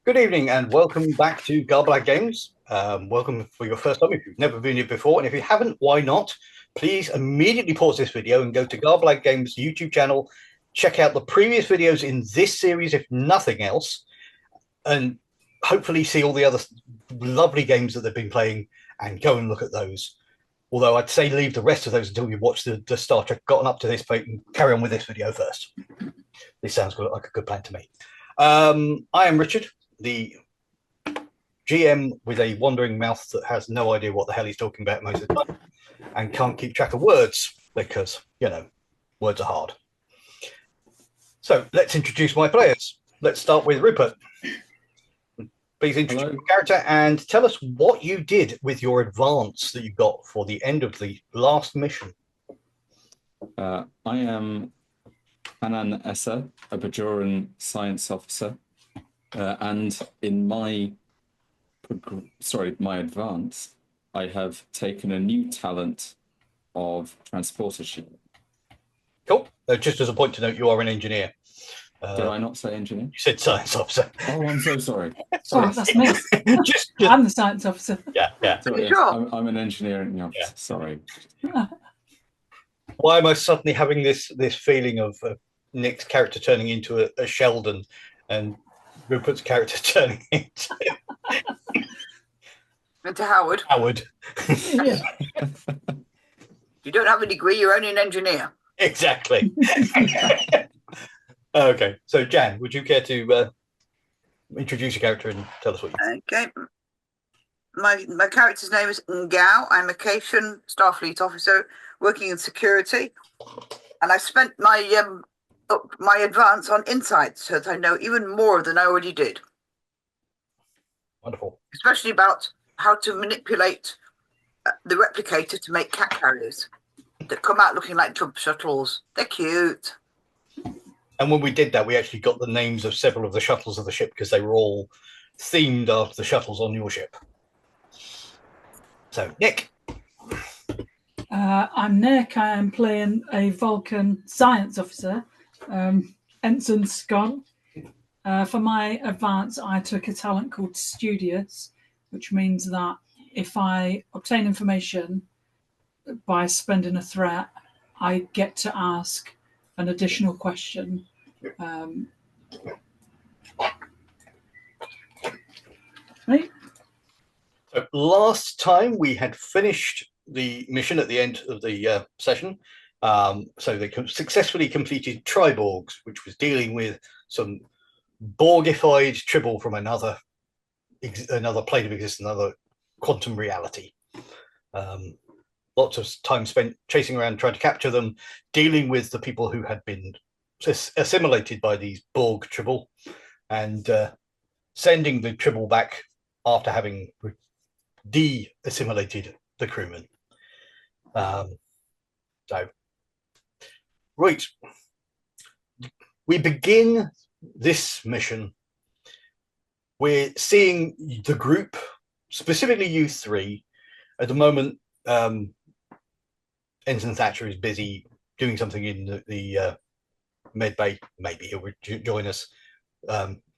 Good evening and welcome back to Garblag Games. Welcome for your first time if you've never been here before. And if you haven't, why not? Please immediately pause this video and go to Garblag Games YouTube channel. Check out the previous videos in this series, if nothing else, and hopefully see all the other lovely games that they've been playing and go and look at those. Although I'd say leave the rest of those until you watch the Star Trek gotten up to this point and carry on with this video first. This sounds like a good plan to me. I am Richard, the GM with a wandering mouth that has no idea what the hell he's talking about most of the time and can't keep track of words because, words are hard. So let's introduce my players. Let's start with Rupert. Please introduce your character and tell us what you did with your advance that you got for the end of the last mission. I am Hanan Esser, a Bajoran science officer, and in my advance, I have taken a new talent of transportership. Cool. Just as a point to note, you are an engineer. Did I not say engineer? You said science officer. Oh, I'm so sorry. Sorry, that's me. just, I'm the science officer. Yeah. So, yes, Sure. I'm an engineering officer. Yeah. Sorry. Why am I suddenly having this feeling of Nick's character turning into a Sheldon and Rupert's character turning into Howard? Howard? Yeah. You don't have a degree, you're only an engineer. Exactly. Okay, so Jan, would you care to introduce your character and tell us what you do? Okay. My character's name is Ngao. I'm a Cation Starfleet officer working in security. And I spent my advance on insight so that I know even more than I already did. Wonderful. Especially about how to manipulate the replicator to make cat carriers that come out looking like jump shuttles. They're cute. And when we did that, we actually got the names of several of the shuttles of the ship because they were all themed after the shuttles on your ship. So, Nick. I'm Nick. I am playing a Vulcan science officer, Ensign Scott. For my advance, I took a talent called Studious, which means that if I obtain information by spending a threat, I get to ask an additional question. Right? So last time we had finished the mission at the end of the session. So they successfully completed Triborgs, which was dealing with some Borgified Tribble from another plane of existence, another quantum reality. Lots of time spent chasing around, trying to capture them, dealing with the people who had been assimilated by these Borg Tribble, and sending the Tribble back after having de-assimilated the crewmen. Right. We begin this mission. We're seeing the group, specifically you three. At the moment, Ensign Thatcher is busy doing something in the med bay. Maybe he'll join us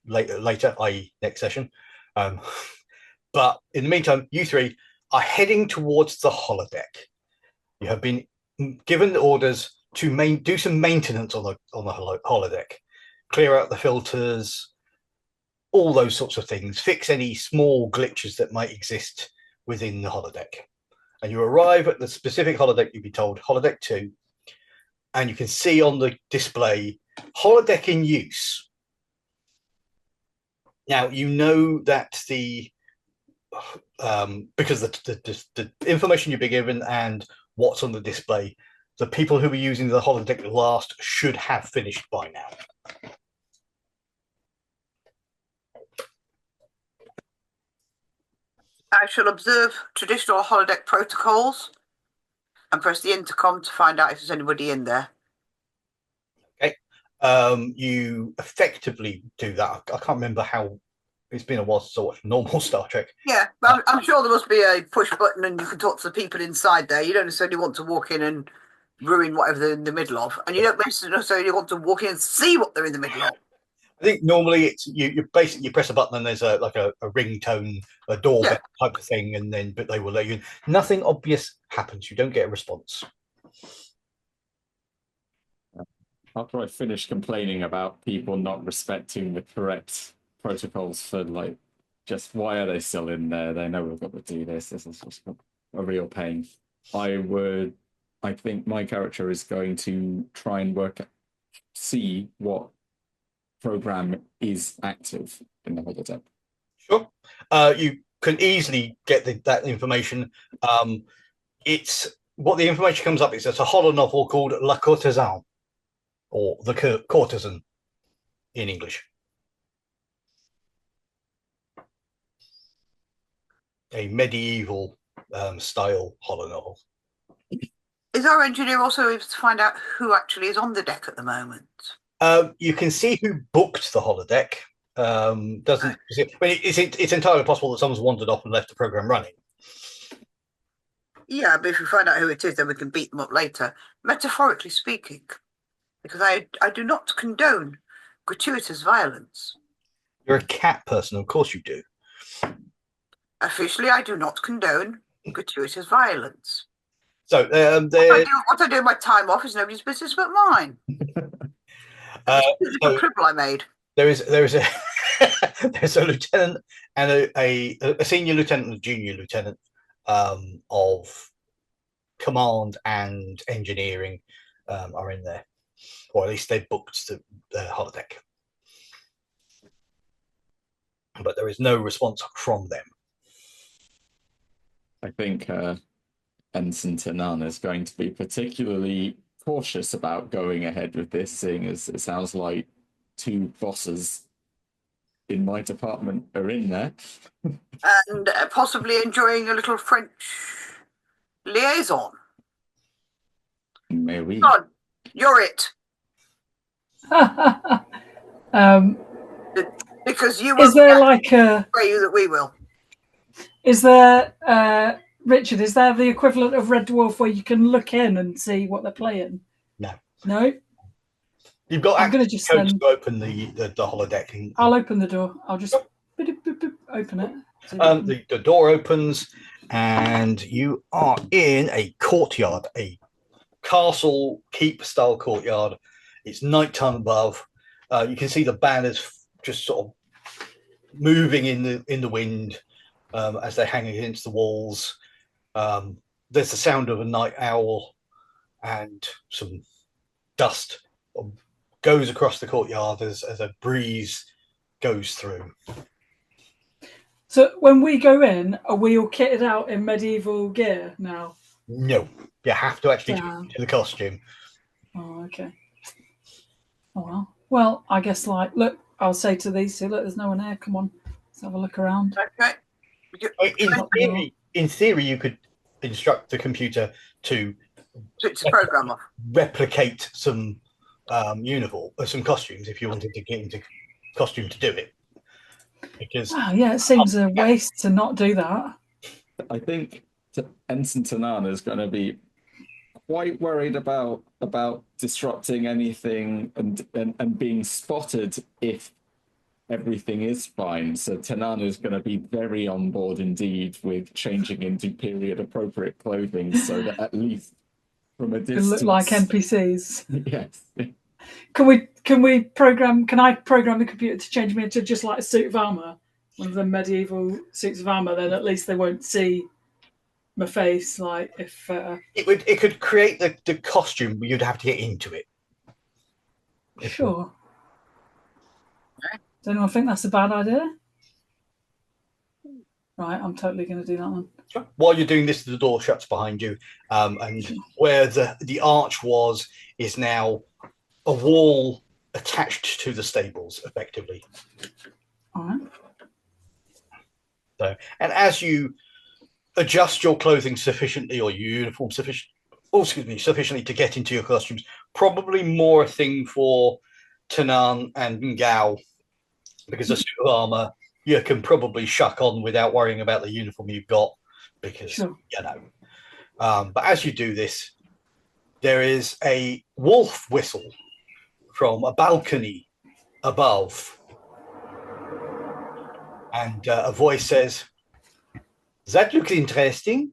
later, i.e. next session. But in the meantime, you three are heading towards the holodeck. You have been given orders to do some maintenance on the holodeck, clear out the filters, all those sorts of things, fix any small glitches that might exist within the holodeck. And you arrive at the specific holodeck, you'll be told holodeck 2, and you can see on the display holodeck in use. Now you know that because the information you've been given and what's on the display, the people who were using the holodeck last should have finished by now. I shall observe traditional holodeck protocols and press the intercom to find out if there's anybody in there. Okay. You effectively do that. I can't remember how. It's been a while since I watched normal Star Trek. Yeah, but I'm sure there must be a push button and you can talk to the people inside there. You don't necessarily want to walk in and ruin whatever they're in the middle of. And you don't necessarily want to walk in and see what they're in the middle of. I think normally it's you basically you press a button and there's a ringtone, a doorbell type of thing, and then but they will let you in. Nothing obvious happens. You don't get a response. After I finish complaining about people not respecting the correct protocols for like just why are they still in there? They know we've got to do this. This is just a real pain. I think my character is going to try and see what program is active in the holodeck. Sure. You can easily get that information. It's what the information comes up. It's a holo novel called La Courtisane, or the courtesan in English. A medieval style holo novel. Is our engineer also able to find out who actually is on the deck at the moment? You can see who booked the holodeck. It's entirely possible that someone's wandered off and left the program running. Yeah, but if we find out who it is, then we can beat them up later. Metaphorically speaking, because I do not condone gratuitous violence. You're a cat person, of course you do. Officially, I do not condone gratuitous violence. So what I do in my time off is nobody's business but mine. It's a cribble I made. There is a there's a lieutenant and a senior lieutenant and a junior lieutenant of command and engineering are in there, or at least they booked the holodeck, but there is no response from them. I think Ensign Tanana is going to be particularly cautious about going ahead with this, seeing as it sounds like two bosses in my department are in there. And possibly enjoying a little French liaison. May we? God, you're it. Because you will. Is there like a? You that we will. Is there, Richard? Is there the equivalent of Red Dwarf where you can look in and see what they're playing? No. No. You've got. I'm going to just to open the holodeck. I'll open the door. I'll just open it. The door opens, and you are in a courtyard, a castle keep style courtyard. It's nighttime above. You can see the banners just sort of moving in the wind as they hang against the walls. There's the sound of a night owl, and some dust goes across the courtyard as a breeze goes through. So when we go in, are we all kitted out in medieval gear now? No, you have to actually do the costume. Oh, okay. Oh well. Well, I guess look, I'll say to these two, look, there's no one here. Come on, let's have a look around. Okay. In theory, you could instruct the computer to switch the program off, replicate some uniform or some costumes if you wanted to get into costume to do it. Because it seems a waste to not do that. I think Ensign Tanana is going to be quite worried about disrupting anything and being spotted if everything is fine. So Tanana is going to be very on board indeed with changing into period appropriate clothing so that at least from a distance look like NPCs. Yes. Can I program the computer to change me into just like a suit of armor, one of the medieval suits of armor? Then at least they won't see my face. Like if it could create the costume, but you'd have to get into it. Sure. Does anyone think that's a bad idea? Right, I'm totally going to do that one. While you're doing this, the door shuts behind you, and where the arch is now a wall attached to the stables, effectively. All right. So, and as you adjust your clothing sufficiently, or your uniform sufficiently to get into your costumes, probably more a thing for Tanan and Ngao, because a suit of armor you can probably shuck on without worrying about the uniform you've got, because but as you do this, there is a wolf whistle from a balcony above, and a voice says, "That looks interesting.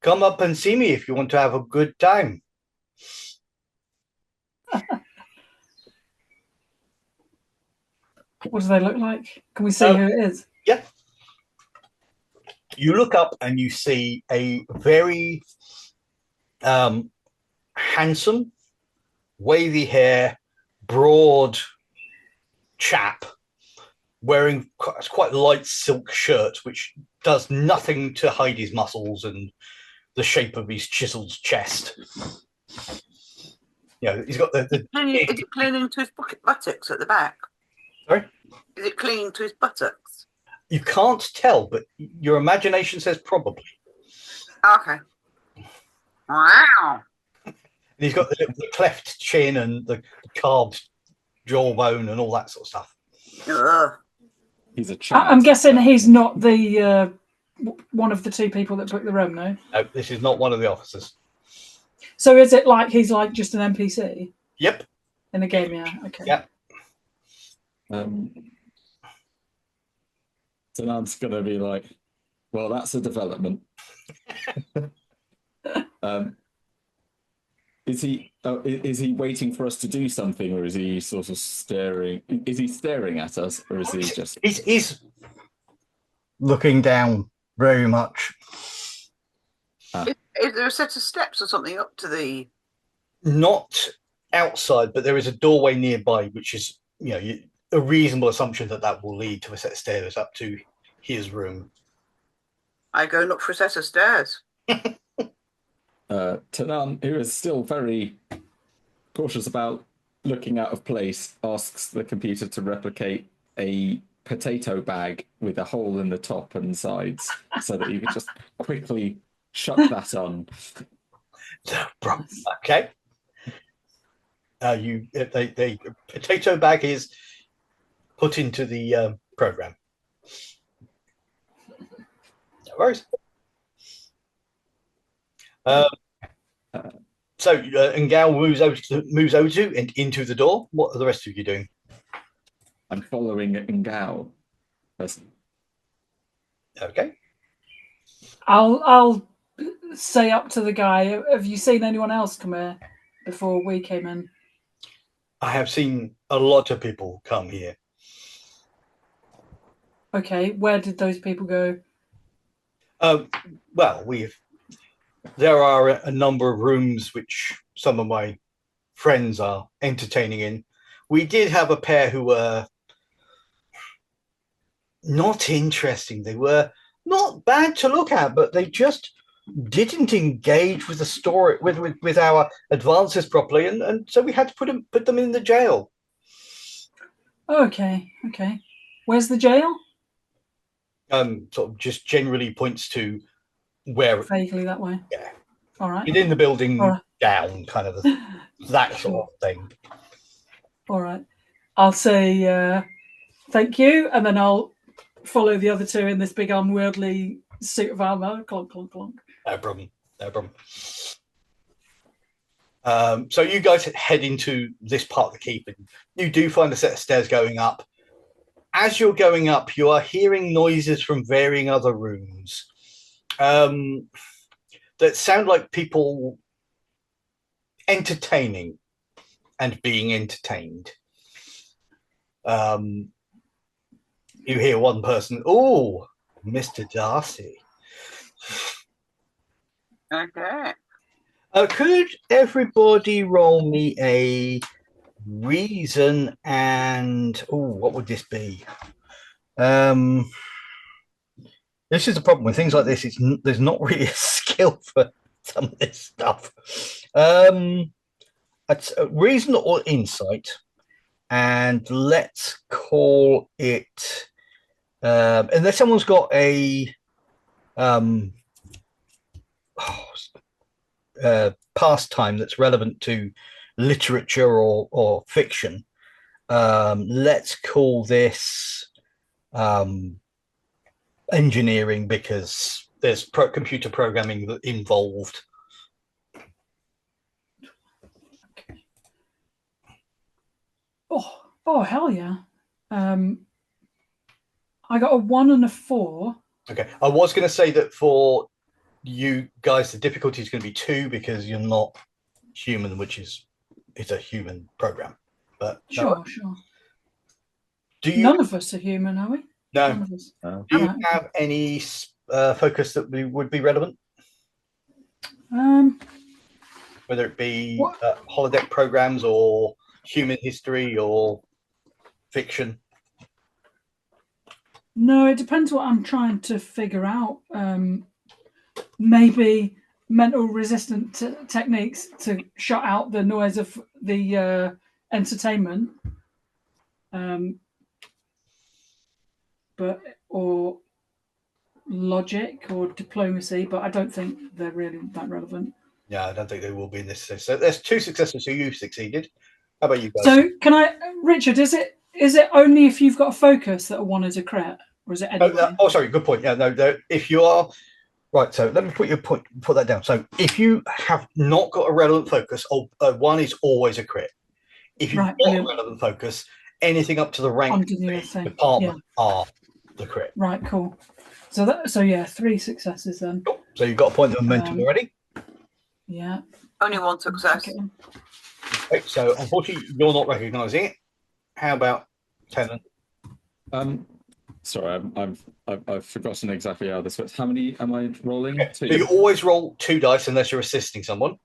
Come up and see me if you want to have a good time." What do they look like? Can we see who it is? Yeah. You look up and you see a very handsome, wavy hair, broad chap wearing quite light silk shirt, which does nothing to hide his muscles and the shape of his chiseled chest. You know, he's got the Is it clinging to his buttocks at the back? Sorry? Is it clinging to his buttocks? You can't tell, but your imagination says probably. Okay. Wow. And he's got the cleft chin and the carved jawbone and all that sort of stuff. Ugh. He's a chap. I'm guessing he's not the one of the two people that booked the room, no? No, this is not one of the officers. So is it like he's like just an NPC Yep. in the game? Yeah. Okay. Yeah. Tanan's gonna be like, well, that's a development. Is he waiting for us to do something, or is he sort of staring? Is he staring at us, or is he just? He's looking down very much. Is there a set of steps or something up to the? Not outside, but there is a doorway nearby, which is, you know, a reasonable assumption that will lead to a set of stairs up to his room. I go and look for a set of stairs. Tanan, who is still very cautious about looking out of place, asks the computer to replicate a potato bag with a hole in the top and sides, so that you can just quickly shut that on. No problem. Okay. The potato bag is put into the program. No worries. So Ngao moves over to and into the door. What are the rest of you doing? I'm following Ngao. Okay. I'll say up to the guy. Have you seen anyone else come here before we came in? I have seen a lot of people come here. Okay, where did those people go? Well, there are a number of rooms which some of my friends are entertaining in. We did have a pair who were not interesting. They were not bad to look at, but they just didn't engage with the story with our advances properly, and so we had to put them in the jail. Okay. Where's the jail? Sort of just generally points to where Vaguely that way. Yeah. All right. within the building, All right. down, kind of that sort of thing. All right. I'll say thank you, and then I'll follow the other two in this big unwieldy suit of armor. Clonk, clonk, clonk. No problem. So you guys head into this part of the keep, and you do find a set of stairs going up. As you're going up, you are hearing noises from varying other rooms that sound like people entertaining and being entertained. You hear one person, "Oh, Mr. Darcy." Okay. Could everybody roll me a reason and what would this be? This is the problem with things like this. There's not really a skill for some of this stuff. It's a reason or insight, and let's call it. Unless someone's got a pastime that's relevant to literature or fiction, let's call this engineering, because there's computer programming involved. Oh, Oh, hell yeah. I got a 1 and a 4. Okay. I was going to say that for you guys, the difficulty is going to be 2 because you're not human, which is it's a human program. But Sure, sure. do you? None of us are human, are we? No. None of us. Oh. Do you Right. have any focus that would be relevant? Whether it be What? holodeck programs or human history or fiction? No, it depends what I'm trying to figure out. Maybe mental resistant techniques to shut out the noise of the entertainment. Or logic or diplomacy, but I don't think they're really that relevant. Yeah, I don't think they will be in this. So there's 2 successes, so you've succeeded. How about you guys? So can I, Richard? Is it only if you've got a focus that a 1 is a crit, or is it anyway? Sorry, good point. Yeah, no. If you are right, so let me put that down. So if you have not got a relevant focus, 1 is always a crit. If you've got a relevant focus, anything up to the rank department are the crit. Right, cool. So yeah, 3 successes then. Cool. So you've got a point of momentum already. Yeah. Only 1 success. Okay, so unfortunately, you're not recognising it. How about Tennant? Sorry, I've forgotten exactly how this works. How many am I rolling? Okay. 2. So you always roll 2 dice unless you're assisting someone.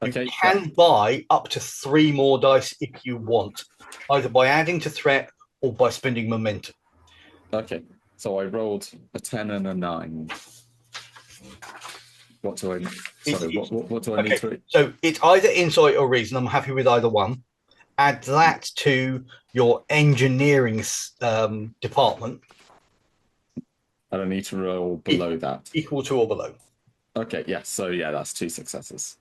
You can buy up to 3 more dice if you want, either by adding to threat or by spending momentum. Okay, so I rolled a 10 and a 9. What do I need? Sorry, what do I need to? So it's either insight or reason. I'm happy with either one. Add that to your engineering department. I don't need to roll below that. Equal to or below. Okay, yes. So yeah, that's 2 successes.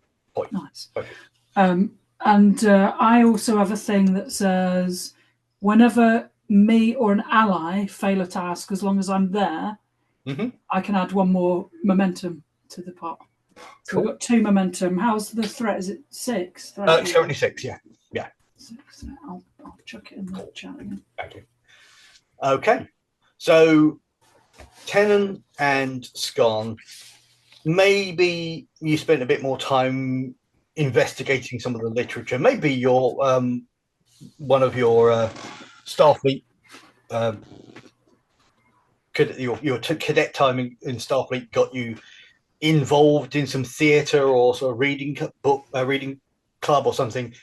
Nice. Okay. And I also have a thing that says whenever me or an ally fail a task, as long as I'm there, I can add 1 more momentum to the pot. So we've got 2 momentum. How's the threat? Is it 6? It's currently 6, yeah. 6. I'll chuck it in the chat again. Thank you. Okay. So Tennant and Scon, maybe you spent a bit more time investigating some of the literature. Maybe your one of your Starfleet your cadet time in Starfleet got you involved in some theatre or sort of reading club or something.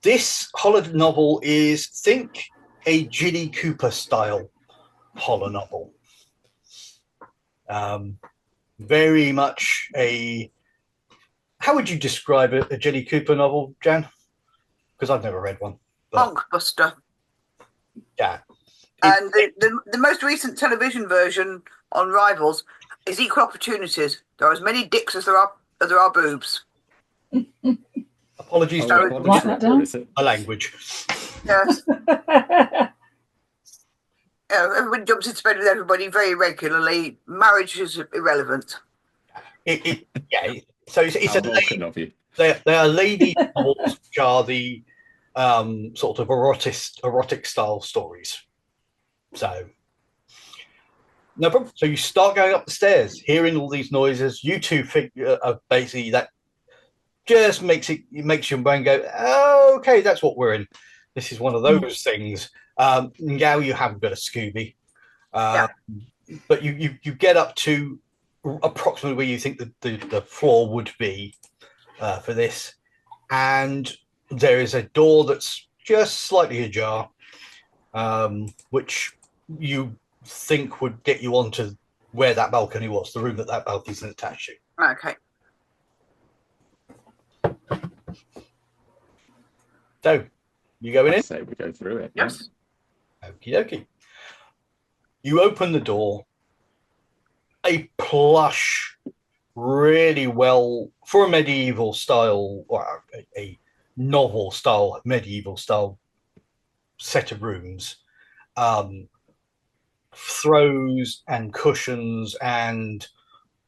This holo novel is, think, a Ginny Cooper style holo novel. Very much a. How would you describe it? A Ginny Cooper novel, Jan? Because I've never read one. Punkbuster. Yeah. And the most recent television version on Rivals is Equal Opportunities. There are as many dicks as there are boobs. Apologies for write that down. A language. Yes. Everybody jumps into bed with everybody very regularly. Marriage is irrelevant. So it's a lady, of you. They are lady novels, which are the sort of erotic style stories. So no problem. So you start going up the stairs, hearing all these noises. You two figure basically that just makes your brain go, oh, okay, that's what we're in. This is one of those things. Now you have a bit of Scooby, but you get up to approximately where you think the floor would be for this, and there is a door that's just slightly ajar, which you think would get you onto where that balcony was, the room that balcony is attached to. Okay. So, you going in? I say we go through it. Yes. Okie dokie. You open the door. A plush, really well, for a medieval style, or a novel style, medieval style set of rooms. Throws and cushions and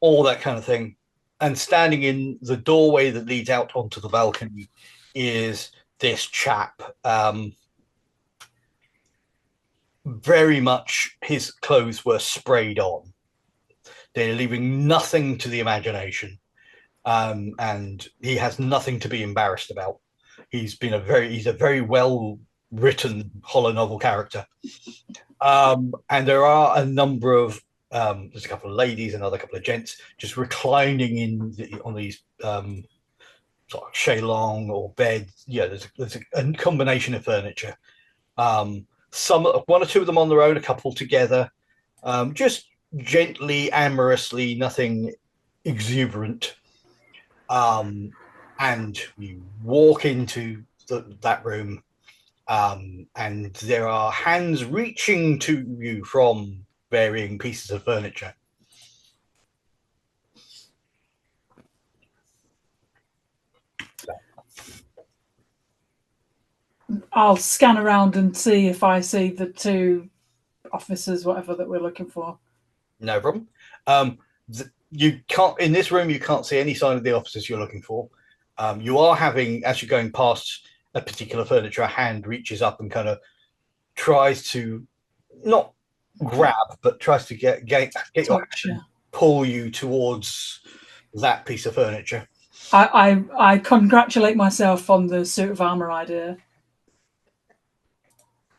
all that kind of thing. And standing in the doorway that leads out onto the balcony is this chap. Very much his clothes were sprayed on. They're leaving nothing to the imagination. And he has nothing to be embarrassed about. He's a very well written hollow novel character. And there are a number of there's a couple of ladies, another couple of gents just reclining on these sort of shalong or beds. Yeah, there's a combination of furniture. One or two of them on their own, a couple together, just gently, amorously, nothing exuberant. And you walk into that room, and there are hands reaching to you from varying pieces of furniture. I'll scan around and see if I see the two officers, whatever that we're looking for. No problem. You can't in this room. You can't see any sign of the officers you're looking for. You are having, as you're going past a particular furniture, a hand reaches up and kind of tries to not grab, but tries to get your hand, pull you towards that piece of furniture. I congratulate myself on the suit of armor idea.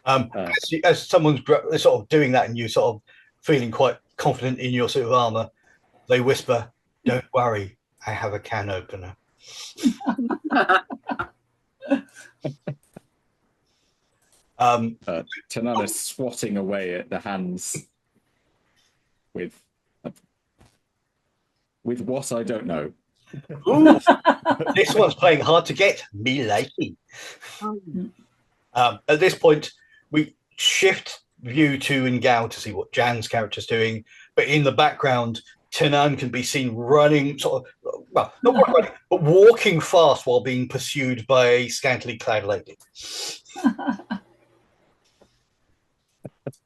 As someone's sort of doing that and you sort of feeling quite confident in your suit of armor, they whisper, "Don't worry, I have a can opener." Tanana is swatting away at the hands with what I don't know. Ooh, this one's playing hard to get. Me likey. At this point, we shift view to Ngao to see what Jan's character's doing, but in the background, Tanan can be seen running, sort of, well, not quite running, but walking fast while being pursued by a scantily clad lady.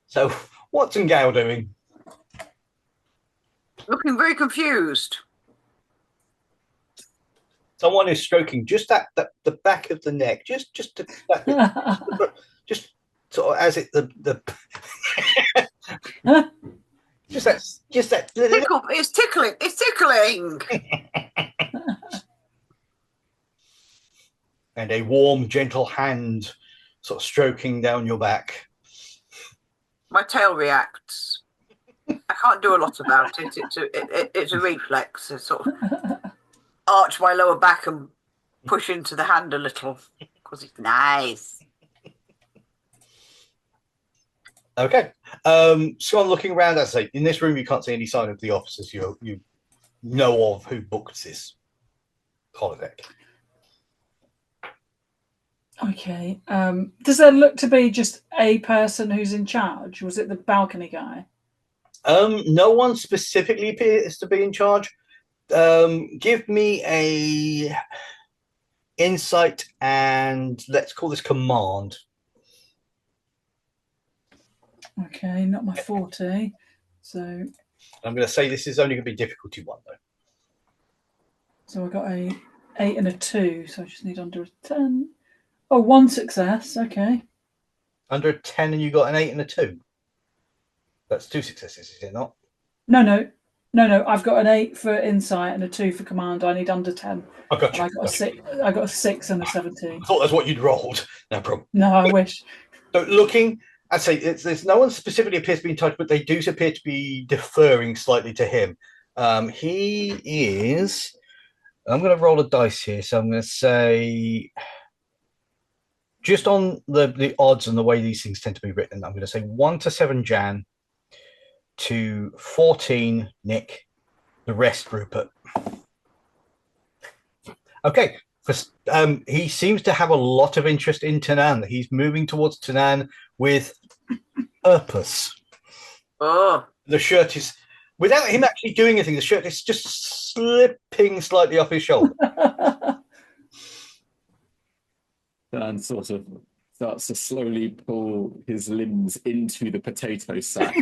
So, what's Ngao doing? Looking very confused. Someone is stroking just the back of the neck, just sort of as it the just that Tickle, it's tickling. It's tickling. And a warm, gentle hand sort of stroking down your back. My tail reacts. I can't do a lot about it. It's a reflex. I sort of arch my lower back and push into the hand a little because it's nice. Okay. So I'm looking around. As I say, in this room, you can't see any sign of the officers you know of who booked this holodeck. Okay. Does there look to be just a person who's in charge? Was it the balcony guy? No one specifically appears to be in charge. Give me a insight and let's call this command. Okay, not my forte. So I'm going to say this is only going to be difficulty 1 though. So I got a 8 and a 2, so I just need under a 10. Oh, 1 success. Okay. Under a 10 and you got an 8 and a 2. That's 2 successes, is it not? No. I've got an 8 for insight and a 2 for command. I need under 10. I got you. I got a 6 and a 17. I thought that's what you'd rolled. No problem. No, I wish. So looking, I'd say there's no one specifically appears to be in touch, but they do appear to be deferring slightly to him. He is. I'm going to roll a dice here, so I'm going to say, just on the odds and the way these things tend to be written, I'm going to say 1 to 7 Jan, to 14 Nick, the rest Rupert. Okay. He seems to have a lot of interest in Tanan. He's moving towards Tanan with purpose. Oh. The shirt is, without him actually doing anything, the shirt is just slipping slightly off his shoulder. And sort of starts to slowly pull his limbs into the potato sack.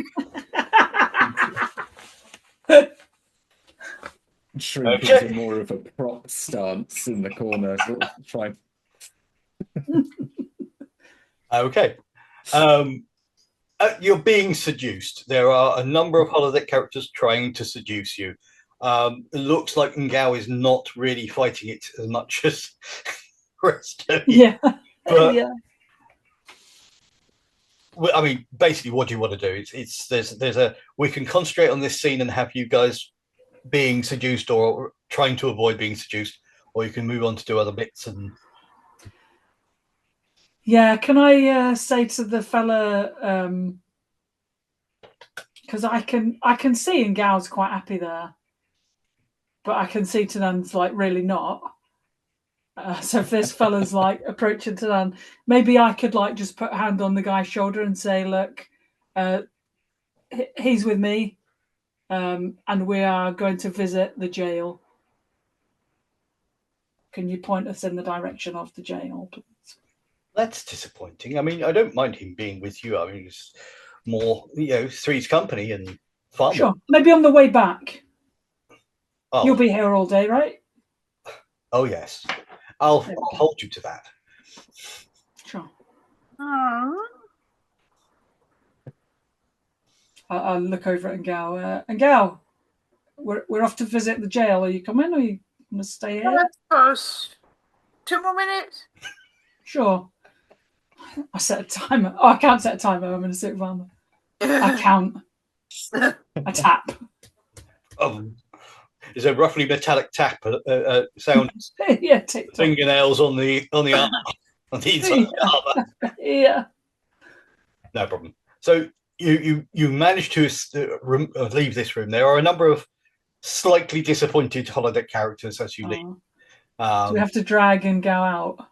Shrink into more of a prop stance in the corner, sort of trying. Okay. You're being seduced. There are a number of holodeck characters trying to seduce you. It looks like Ngao is not really fighting it as much as the rest of you. Yeah. But Yeah. I mean, basically, what do you want to do? There's a we can concentrate on this scene and have you guys being seduced or trying to avoid being seduced, or you can move on to do other bits. And Yeah, can I say to the fella, because I can see Ngao's quite happy there, but I can see Tanan's like really not. So if this fella's like approaching Tanan, maybe I could like just put a hand on the guy's shoulder and say, look, he's with me, and we are going to visit the jail. Can you point us in the direction of the jail, please? that's disappointing. I mean, I don't mind him being with you. I mean, it's more, Three's company and fun. Sure. Maybe on the way back. Oh. You'll be here all day, right? Oh, yes. I'll hold you to that. Sure. Aww. I'll look over at Ngao. Ngao, we're off to visit the jail. Are you coming, or are you going to stay here? I suppose 2 more minutes. Sure. I set a timer. Oh, I can't set a timer. I'm in a suit of armor. I count. I tap. Is a roughly metallic tap sound? Yeah, tick tock. Fingernails on the arm, on the inside of the armor. Yeah. No problem. So you manage to leave this room. There are a number of slightly disappointed holodeck characters as you leave. Do we have to drag Ngao out?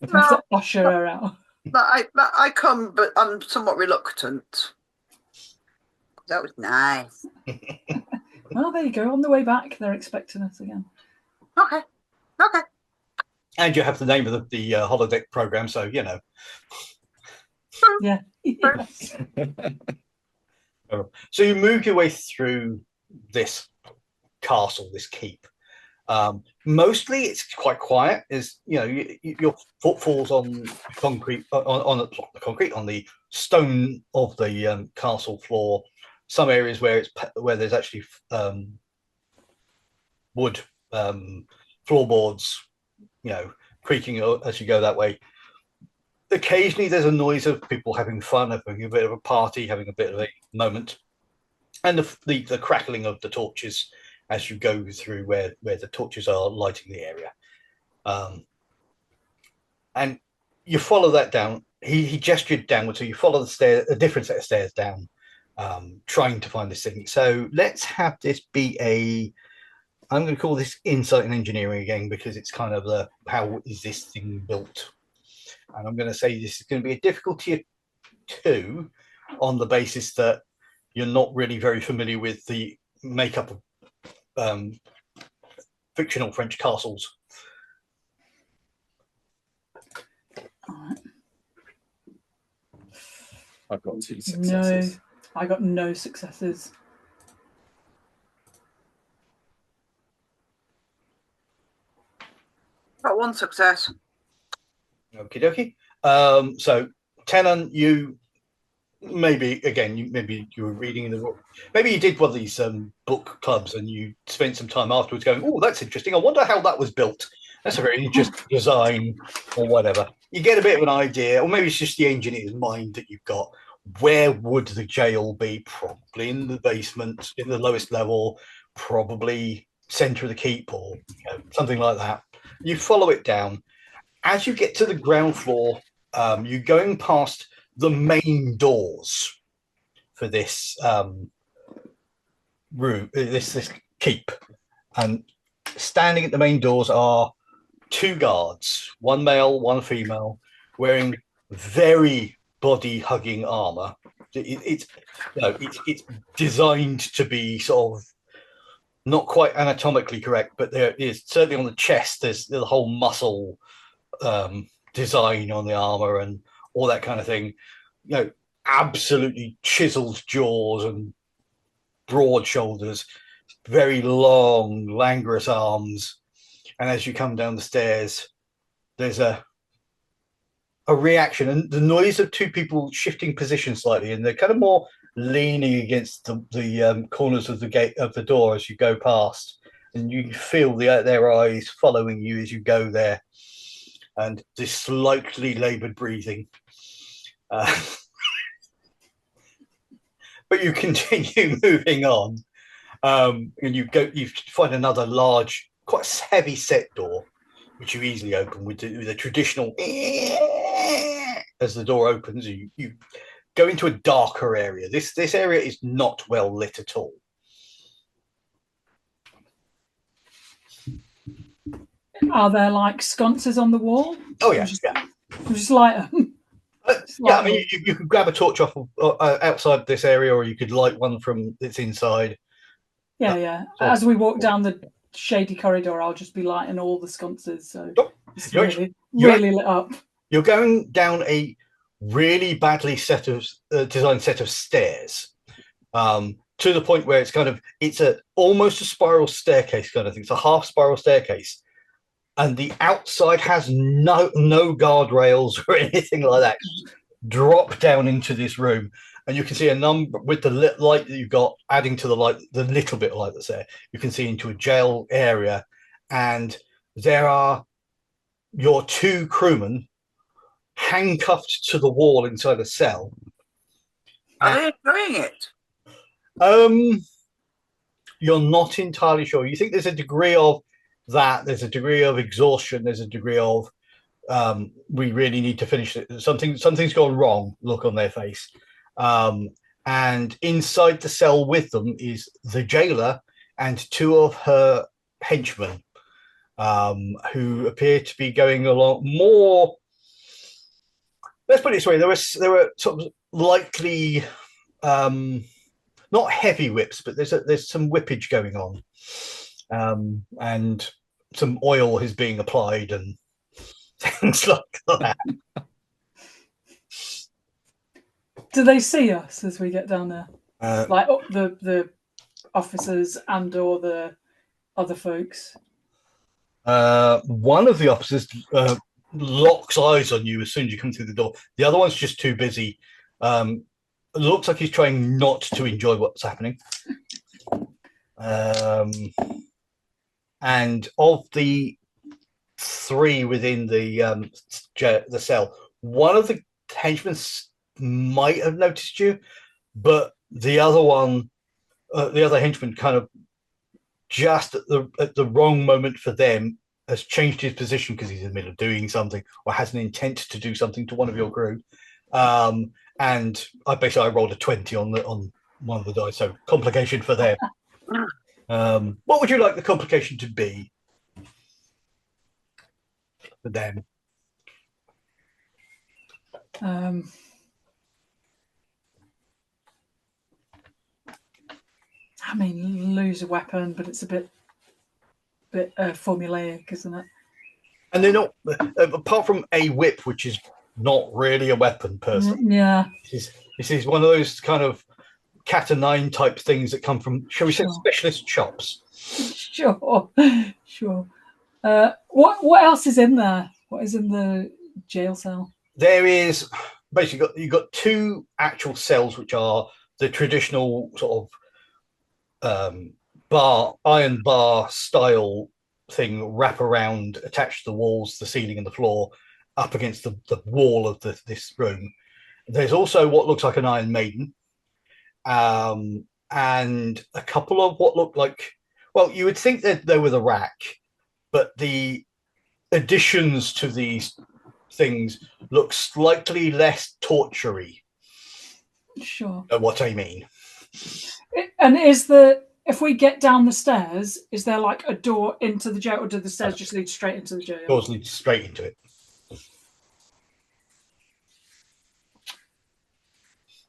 We have to usher her out. I come, but I'm somewhat reluctant. That was nice. Well, there you go. On the way back, they're expecting us again. Okay. And you have the name of the holodeck program, so you know. Yeah. Yes. So you move your way through this castle, this keep. Mostly, it's quite quiet. Your foot falls on concrete, on the stone of the castle floor. Some areas where there's actually wood floorboards, creaking as you go that way. Occasionally, there's a noise of people having fun, having a bit of a party, having a bit of a moment, and the crackling of the torches as you go through where the torches are lighting the area. And you follow that down. He gestured downward, so you follow the stairs, a different set of stairs down, trying to find this thing. So let's have this be I'm going to call this insight and engineering again, because it's kind of how is this thing built? And I'm going to say this is going to be a difficulty of 2 on the basis that you're not really very familiar with the makeup of fictional French castles. All right. I've got 2 successes. No, I got no successes. Got 1 success. Okie dokie. So Tanan, you maybe you were reading in the book. Maybe you did one of these book clubs and you spent some time afterwards going, oh, that's interesting. I wonder how that was built. That's a very interesting design, or whatever. You get a bit of an idea, or maybe it's just the engineer's mind that you've got. Where would the jail be? Probably in the basement, in the lowest level, probably center of the keep, or something like that. You follow it down. As you get to the ground floor, you're going past the main doors for this room, this keep, and standing at the main doors are 2 guards, 1 male, 1 female, wearing very body-hugging armor. It's designed to be sort of not quite anatomically correct, but there is certainly on the chest. There's the whole muscle design on the armor and all that kind of thing. Absolutely chiseled jaws and broad shoulders, very long, languorous arms. And as you come down the stairs, there's a a reaction, and the noise of two people shifting position slightly, and they're kind of more leaning against the corners of the gate of the door as you go past, and you feel their eyes following you as you go there, and this slightly laboured breathing. But you continue moving on, and you find another large, quite heavy set door, which you easily open with the traditional as the door opens. You go into a darker area. This area is not well lit at all. Are there like sconces on the wall? Oh yeah, Just light them. Yeah, I mean, you could grab a torch off outside this area, or you could light one from its inside. Yeah. As we walk down the shady corridor, I'll just be lighting all the sconces. So it's really lit up. You're going down a really badly designed set of stairs, to the point where it's almost a spiral staircase kind of thing. It's a half spiral staircase. And the outside has no guardrails or anything like that. Drop down into this room, and you can see a number with the light that you've got, adding to the light, the little bit of light that's there. You can see into a jail area, and there are your two crewmen handcuffed to the wall inside a cell. Are they enjoying it? You're not entirely sure. You think there's a degree of that, there's a degree of exhaustion, there's a degree of we really need to finish it. Something's gone wrong look on their face. And inside the cell with them is the jailer and two of her henchmen, who appear to be going along more. Let's put it this way: there were sort of likely not heavy whips, but there's some whippage going on. And some oil is being applied and things like that. Do they see us as we get down there? Like the officers and or the other folks? One of the officers locks eyes on you as soon as you come through the door. The other one's just too busy. It looks like he's trying not to enjoy what's happening. And of the three within the cell, one of the henchmen might have noticed you, but the other henchman kind of just at the wrong moment for them has changed his position because he's in the middle of doing something or has an intent to do something to one of your crew. And I rolled a 20 on one of the dice, so complication for them. What would you like the complication to be for them? I mean, lose a weapon, but it's a bit formulaic, isn't it? And they're not, apart from a whip, which is not really a weapon per se. Yeah. This is one of those kind of cat o' nine type things that come from, shall we say, specialist shops. Sure. What else is in there? What is in the jail cell? There is basically you've got two actual cells, which are the traditional sort of iron bar style thing, wrap around, attached to the walls, the ceiling, and the floor, up against the wall of this room. There's also what looks like an Iron Maiden, and a couple of what look like, well, you would think that they were the rack, but the additions to these things look slightly less torture-y. Sure. What I mean. And if we get down the stairs, is there like a door into the jail, or do the stairs just lead straight into the jail? Doors lead straight into it.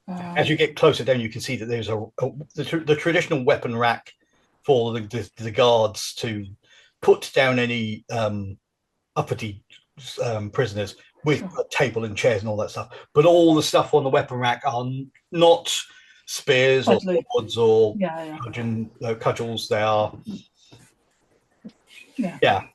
As you get closer down, you can see that there's the traditional weapon rack for the guards to put down any uppity prisoners, with a table and chairs and all that stuff. But all the stuff on the weapon rack are not spears or swords or cudgels. They are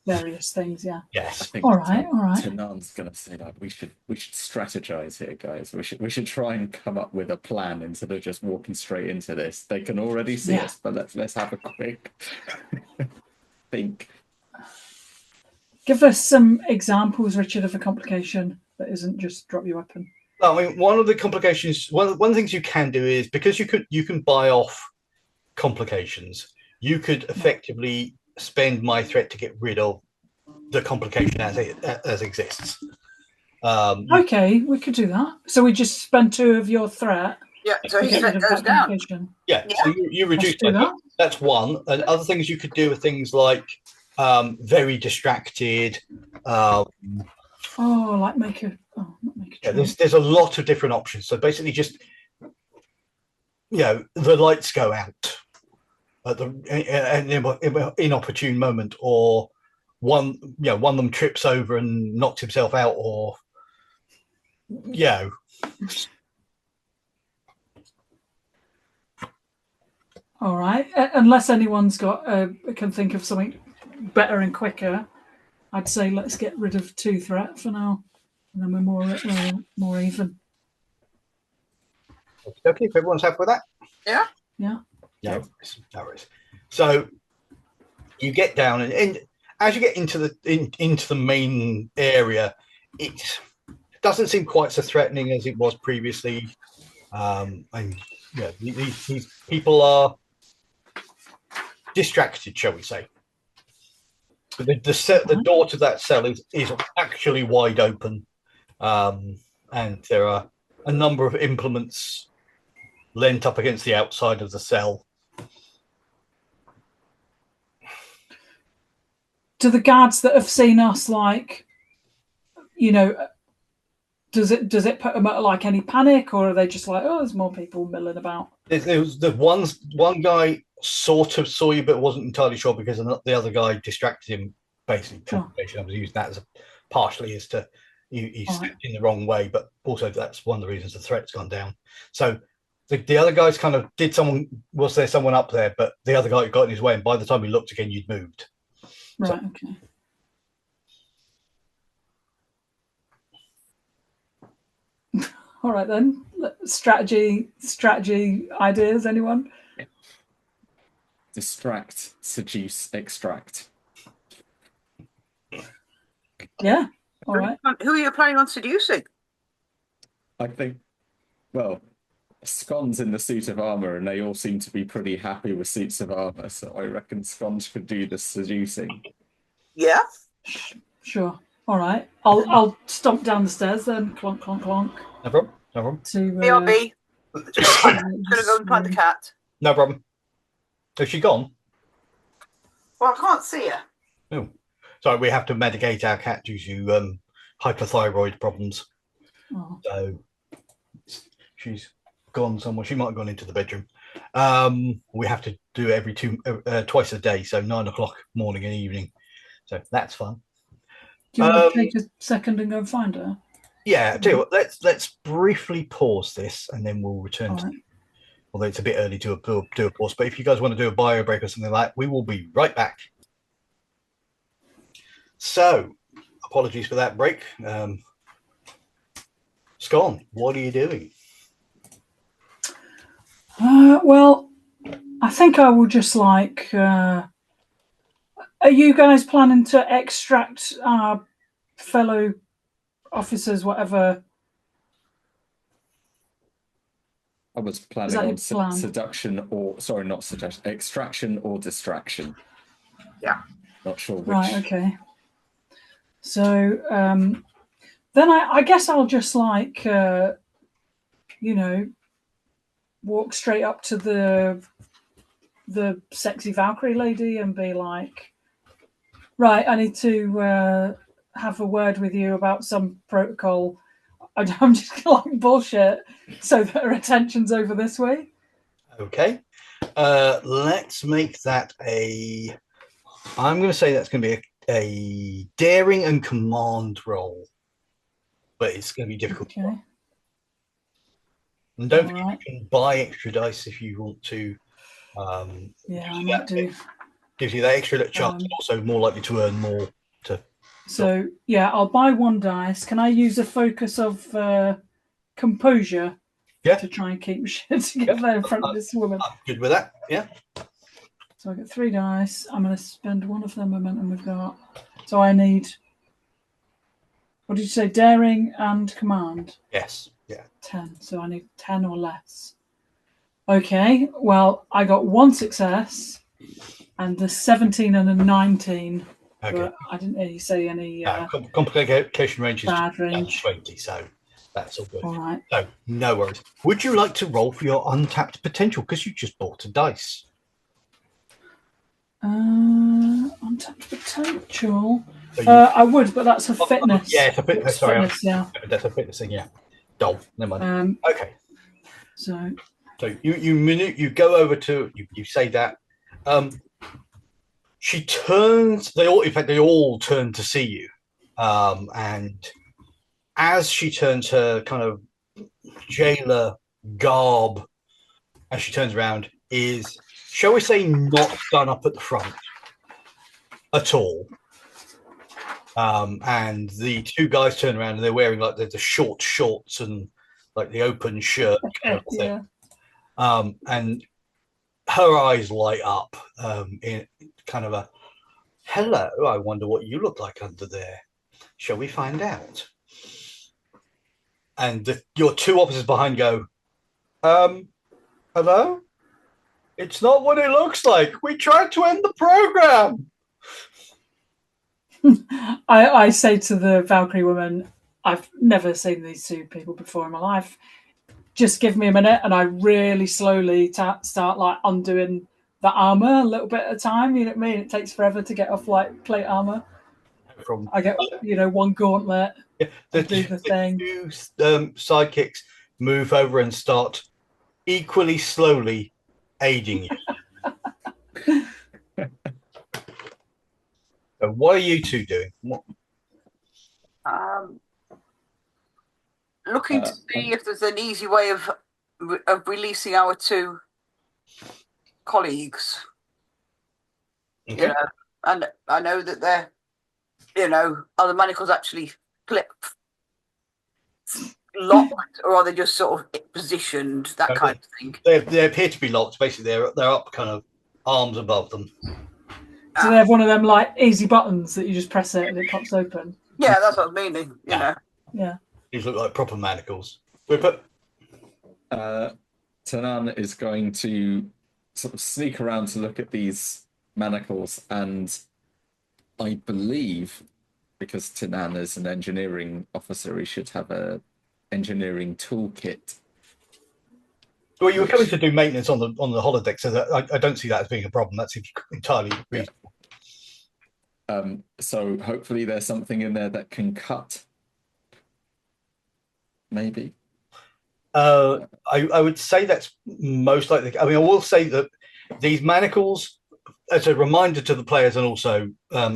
various things. Yeah. I Yes. think All right. Tanan's gonna say that we should strategize here, guys. We should try and come up with a plan instead of just walking straight into this. They can already see Yeah. us, but let's have a quick think. Give us some examples, Richard, of a complication that isn't just drop your weapon. I mean, one of the complications, one of the things you can do is, because you can buy off complications, you could effectively spend my threat to get rid of the complication as exists. Okay, we could do that. So we just spend 2 of your threat. Yeah, so to his get rid threat of goes that down. complication. Yeah, so you reduce Let's do my that. That's one. And other things you could do are things like very distracted. Oh, like make a. Oh, not make a. Yeah, Trade. there's a lot of different options. So basically, just the lights go out at an inopportune moment, or one of them trips over and knocks himself out, or All right. Unless anyone's can think of something better and quicker, I'd say let's get rid of 2 threat for now, and then we're more even. Okay, if everyone's happy with that. Yeah. Yeah. No worries. So you get down, and as you get into the main area, it doesn't seem quite so threatening as it was previously. And these people are distracted, shall we say? But the door to that cell is actually wide open, and there are a number of implements leant up against the outside of the cell. Do the guards that have seen us, like, does it put them at like any panic, or are they just like, oh, there's more people milling about? There was one guy sort of saw you, but wasn't entirely sure because the other guy distracted him. Basically, Sure. I was using that as partially as to he stepped in the wrong way, but also that's one of the reasons the threat's gone down. So the other guys kind of was there someone up there, but the other guy got in his way, and by the time he looked again, you'd moved. Right. Okay. All right then. Strategy ideas. Anyone? Distract, seduce, extract. Yeah. All right. Who are you planning on seducing? I think, well, Scones in the suit of armor, and they all seem to be pretty happy with suits of armor, so I reckon Scones could do the seducing. Yeah. Sure. All right. I'll stomp down the stairs then. Clonk, clonk, clonk. No problem. To BRB. Just gonna go and find the cat. No problem. Has she gone? Well, I can't see her. Oh, sorry. We have to medicate our cat due to hypothyroid problems. Oh. So she's gone somewhere. She might have gone into the bedroom. We have to do it twice a day, so 9 o'clock morning and evening. So that's fun. Do you want to take a second and go and find her? Yeah, tell you what, let's briefly pause this and then we'll return. Right. Although it's a bit early to do a pause, but if you guys want to do a bio break or something like that, we will be right back. So, apologies for that break. Scone, what are you doing? Well, I think I will just like. Are you guys planning to extract our fellow officers, whatever? I was planning on seduction not seduction, extraction or distraction. Yeah. Not sure which. Right, okay. So then I guess I'll just like, walk straight up to the sexy Valkyrie lady and be like, right, I need to have a word with you about some protocol. I'm just like bullshit so that her attention's over this way. Okay. Let's make that I'm going to say that's going to be a daring and command roll. But it's going to be difficult. Okay. And don't forget, you can buy extra dice if you want to. Yeah, I might do. gives you that extra little chance, and also more likely to earn more. So yeah, I'll buy 1 dice. Can I use a focus of composure to try and keep shit together in front of this woman? I'm good with that. Yeah. So I get 3 dice. I'm going to spend 1 of the momentum we've got. So I need. What did you say? Daring and command. Yes. Yeah. 10. So I need 10 or less. Okay. Well, I got 1 success, and the 17 and a 19. Okay. But I didn't hear you say any complication range is bad range. 20, so that's all good. All right. So no worries. Would you like to roll for your untapped potential because you just bought a dice? Untapped potential. I would, but that's a fitness. Yeah, it's a fitness. Sorry, fitness, yeah. That's a fitness thing. Yeah. Dull. Never mind. Okay. So you go over to you say that. She turns. They all turn to see you, and as she turns her kind of jailer garb, as she turns around, is, shall we say, not done up at the front at all. And the 2 guys turn around and they're wearing like the short shorts and like the open shirt kind of thing. And her eyes light up in kind of a, hello, I wonder what you look like under there. Shall we find out? And your 2 officers behind go, hello? It's not what it looks like. We tried to end the program. I say to the Valkyrie woman, I've never seen these 2 people before in my life. Just give me a minute, and I really slowly start like undoing the armor a little bit at a time. You know what I mean? It takes forever to get off like plate armor. I get 1 gauntlet. Yeah, do the thing. 2 sidekicks move over and start equally slowly aiding you. So what are you 2 doing? Looking to see if there's an easy way of releasing our 2 colleagues. Okay. And I know that they're, are the manacles actually locked, or are they just sort of positioned, that kind of thing? They appear to be locked. Basically, they're up, kind of arms above them. Do they have one of them like easy buttons that you just press it and it pops open? Yeah, that's what I'm meaning. Yeah. These look like proper manacles. Whippet. Tanan is going to sort of sneak around to look at these manacles, and I believe, because Tanan is an engineering officer, he should have a engineering toolkit. Well, you were coming to do maintenance on the holodeck, so that I don't see that as being a problem. That seems entirely reasonable. So hopefully there's something in there that can cut. Maybe. I would say that's most likely. I mean, I will say that these manacles, as a reminder to the players, and also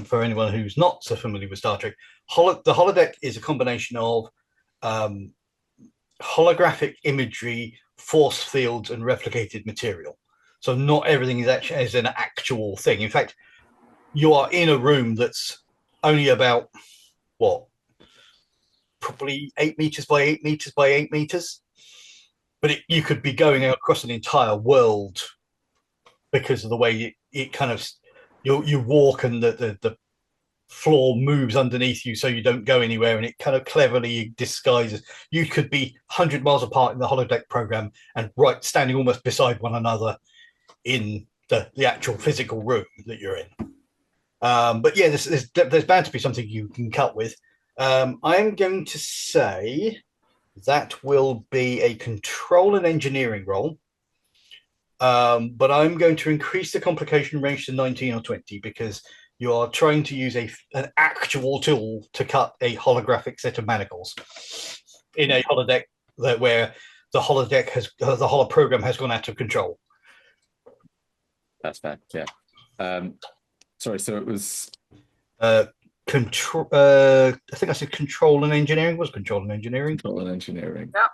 for anyone who's not so familiar with Star Trek, the holodeck is a combination of holographic imagery, force fields, and replicated material. So not everything is an actual thing. In fact, you are in a room that's only about probably 8 meters by 8 meters by 8 meters, but you could be going across an entire world because of the way it kind of you walk and the floor moves underneath you so you don't go anywhere, and it kind of cleverly disguises. You could be 100 miles apart in the holodeck program and standing almost beside one another in the actual physical room that you're in. But yeah, there's bound to be something you can cut with. I'm going to say that will be a control and engineering roll. But I'm going to increase the complication range to 19 or 20 because you are trying to use an actual tool to cut a holographic set of manacles in a holodeck where the holo program has gone out of control. That's fair. Yeah. Sorry. So it was control. I think I said control and engineering. Was control and engineering? Control and engineering. Yeah.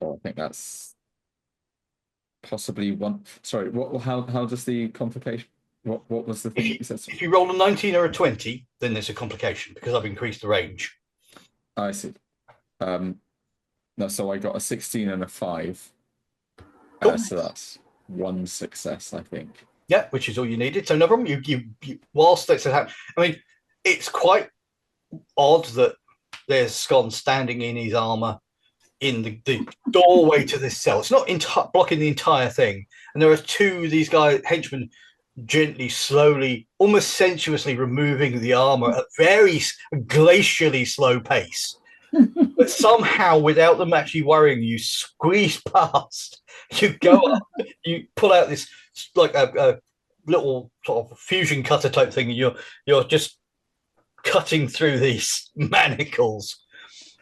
Oh, I think that's possibly one. Sorry, what? How does the complication? What was the thing that you said? If you roll a 19 or a 20, then there's a complication because I've increased the range. I see. No, so I got a 16 and a 5. Cool. So that's one success, I think. Yeah, which is all you needed. So no problem. You whilst that's happening, I mean, it's quite odd that there's Scon standing in his armor in the doorway to this cell. It's not blocking the entire thing, and there are two of these henchmen gently, slowly, almost sensuously removing the armor at very glacially slow pace. But somehow, without them actually worrying, you squeeze past. You go up. You pull out this like a little sort of fusion cutter type thing, and you're just cutting through these manacles.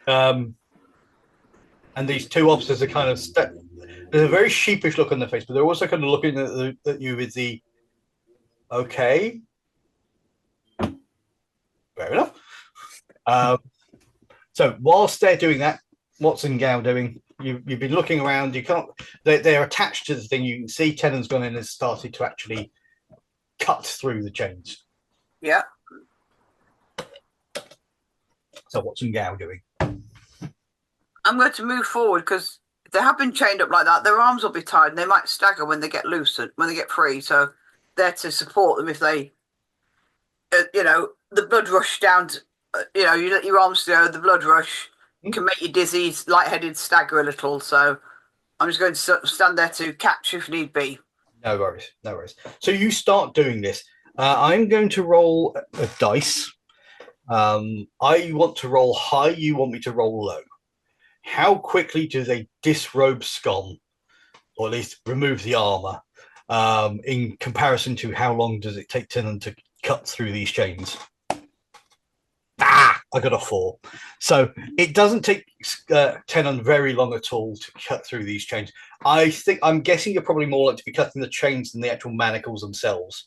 And these two officers are kind of there's a very sheepish look on their face, but they're also kind of looking at you with the okay, fair enough. So whilst they're doing that, what's Ngao doing? You've been looking around. You can't. They're attached to the thing. You can see Tenon's gone in and started to actually cut through the chains. Yeah. So what's Ngao doing? I'm going to move forward because if they have been chained up like that, their arms will be tied and they might stagger when they get loose, when they get free. So they're to support them if they, the blood rush down to, you let your arms go, the blood rush can make you dizzy, lightheaded, stagger a little. So I'm just going to stand there to catch if need be. No worries. So you start doing this. I'm going to roll a dice. I want to roll high. You want me to roll low. How quickly do they disrobe Scon, or at least remove the armor, in comparison to how long does it take Tenon to cut through these chains? I got a 4. So it doesn't take Tenon very long at all to cut through these chains. I'm guessing you're probably more likely to be cutting the chains than the actual manacles themselves,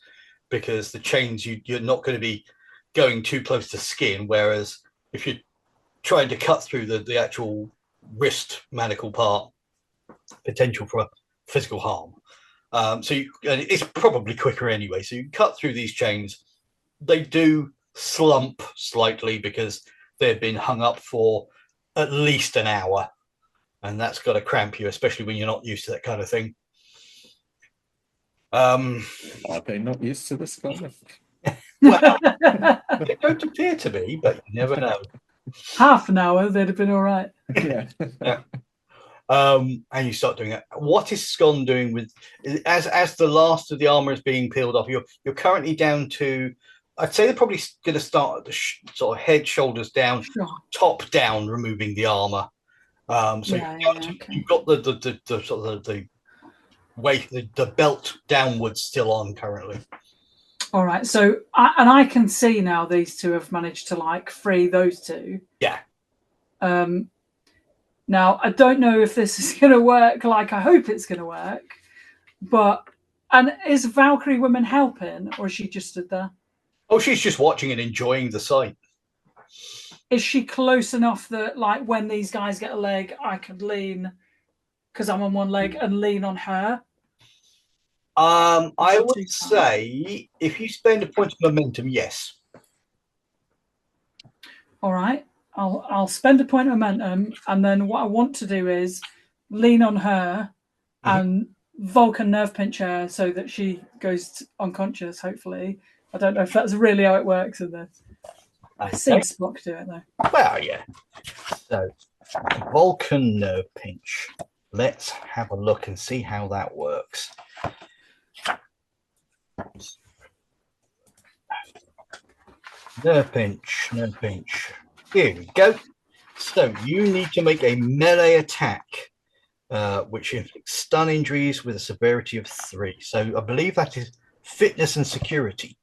because the chains you're not going to be going too close to skin, whereas if you're trying to cut through the actual wrist manacle part, potential for physical harm. So it's probably quicker anyway. So you cut through these chains. They do slump slightly because they've been hung up for at least an hour, and that's got to cramp you, especially when you're not used to that kind of thing. Are they not used to this kind of? Well, they don't appear to be, but you never know. Half an hour, they'd have been all right. Yeah. And you start doing that. What is Scon doing with as the last of the armor is being peeled off? You're currently down to, I'd say they're probably going to start at the sort of head, shoulders down, top down, removing the armor. You've got the sort of the weight, the belt downwards still on currently. All right. So, I can see now these two have managed to free those two. Yeah. Now I don't know if this is going to work like I hope it's going to work, and is Valkyrie woman helping, or is she just stood there? Oh, she's just watching and enjoying the sight. Is she close enough that, when these guys get a leg, I could lean, because I'm on one leg, and lean on her? I would say if you spend a point of momentum, yes. All right. I'll spend a point of momentum, and then what I want to do is lean on her and Vulcan nerve pinch her so that she goes unconscious, hopefully. I don't know if that's really how it works in this. I've seen Spock do it, though. Well, yeah. So, Vulcan nerve pinch. Let's have a look and see how that works. Nerve pinch. Here we go. So, you need to make a melee attack, which inflicts stun injuries with a severity of 3. So, I believe that is fitness and security.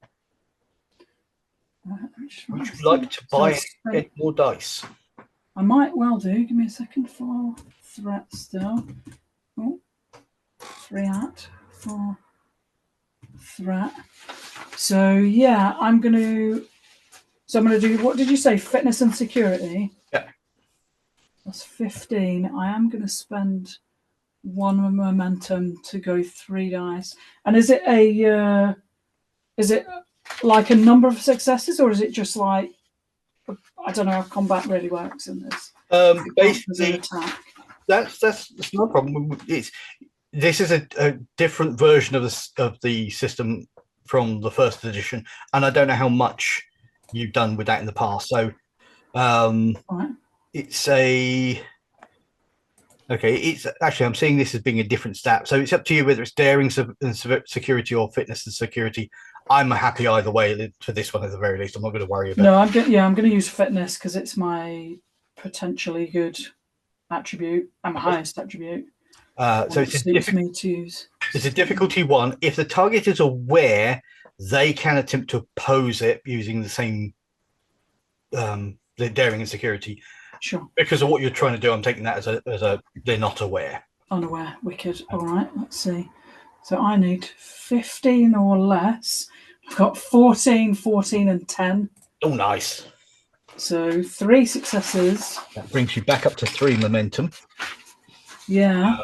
Would you like to buy any more dice? I might well do. Give me a second. 4 threat still. Oh, 3 at 4 threat. So yeah, I'm going to do. What did you say? Fitness and security. Yeah. That's 15. I am going to spend 1 momentum to go 3 dice. And is it like a number of successes, or is it just like, I don't know how combat really works in this? Basically, attack. That's no problem. This is a different version of the system from the first edition, and I don't know how much you've done with that in the past. So, Right. it's actually, I'm seeing this as being a different stat. So it's up to you whether it's daring and security or fitness and security. I'm happy either way for this one at the very least. I'm not going to worry about. No, I'm going to use fitness because it's my potentially good attribute and my highest attribute. So it suits me to use. It's a difficulty 1. If the target is aware, they can attempt to oppose it using the same the daring and security. Sure. Because of what you're trying to do, I'm taking that as a they're not aware. Unaware. Wicked. All right. Let's see. So I need 15 or less. I've got 14, 14, and 10. Oh, nice. So 3 successes. That brings you back up to 3 momentum. Yeah.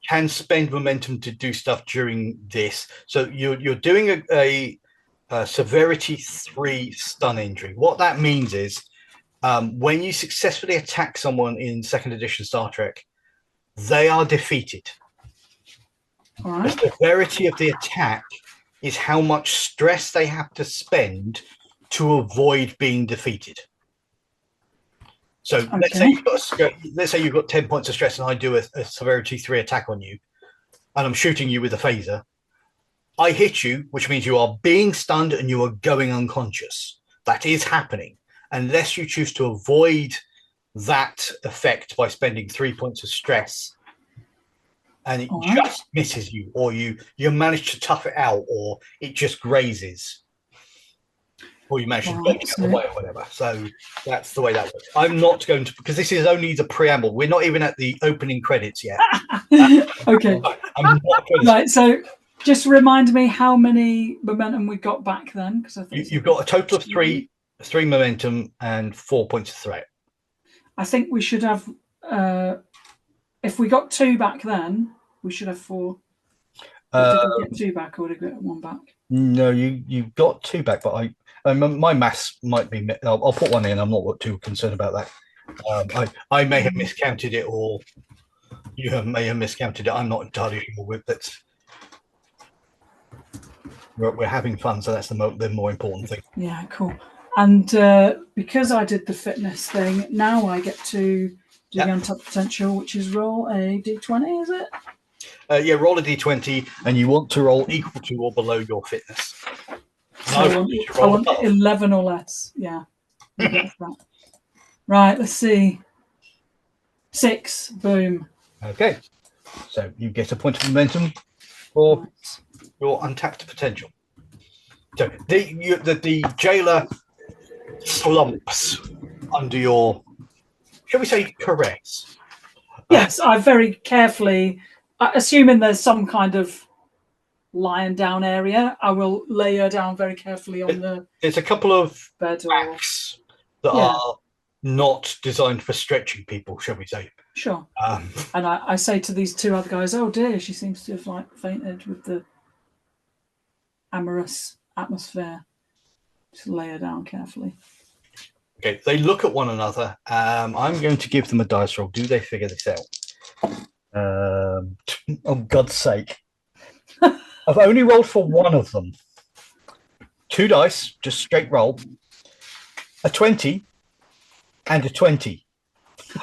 Can spend momentum to do stuff during this. So you're doing a severity 3 stun injury. What that means is when you successfully attack someone in 2nd edition Star Trek, they are defeated. All right. The severity of the attack is how much stress they have to spend to avoid being defeated. So Okay. let's say you've got 10 points of stress and I do a severity 3 attack on you and I'm shooting you with a phaser. I hit you, which means you are being stunned and you are going unconscious. That is happening. Unless you choose to avoid that effect by spending 3 points of stress and it just misses you, or you manage to tough it out, or it just grazes. Or you manage to dodge out the way or whatever. So that's the way that works. I'm not going to, because this is only the preamble. We're not even at the opening credits yet. Okay. I'm not going to. Right. So just remind me how many momentum we got back then, because I think You've got a total of three momentum and 4 points of threat. I think we should have. If we got 2 back then, we should have 4. Did we get 2 back, or did we get 1 back? No, you got 2 back, but my maths might be. I'll put 1 in. I'm not too concerned about that. I may have miscounted it, or you may have miscounted it. I'm not entirely sure with that. We're having fun, so that's the more important thing. Yeah, cool. And because I did the fitness thing, now I get to do the untapped potential, which is roll a d20, is it? Yeah, roll a d20, and you want to roll equal to or below your fitness. So I want 11 or less. Yeah. Right, let's see. 6. Boom. Okay. So you get a point of momentum for your untapped potential. So the jailer slumps under your, shall we say, caress? Yes, I very carefully, assuming there's some kind of lying down area, I will lay her down very carefully on the There's a couple of bed racks that are not designed for stretching people, shall we say. Sure. And I say to these 2 other guys, oh dear, she seems to have fainted with the amorous atmosphere. Just lay her down carefully. Okay, they look at one another. I'm going to give them a dice roll. Do they figure this out? Oh, God's sake. I've only rolled for 1 of them. 2 dice, just straight roll. A 20 and a 20.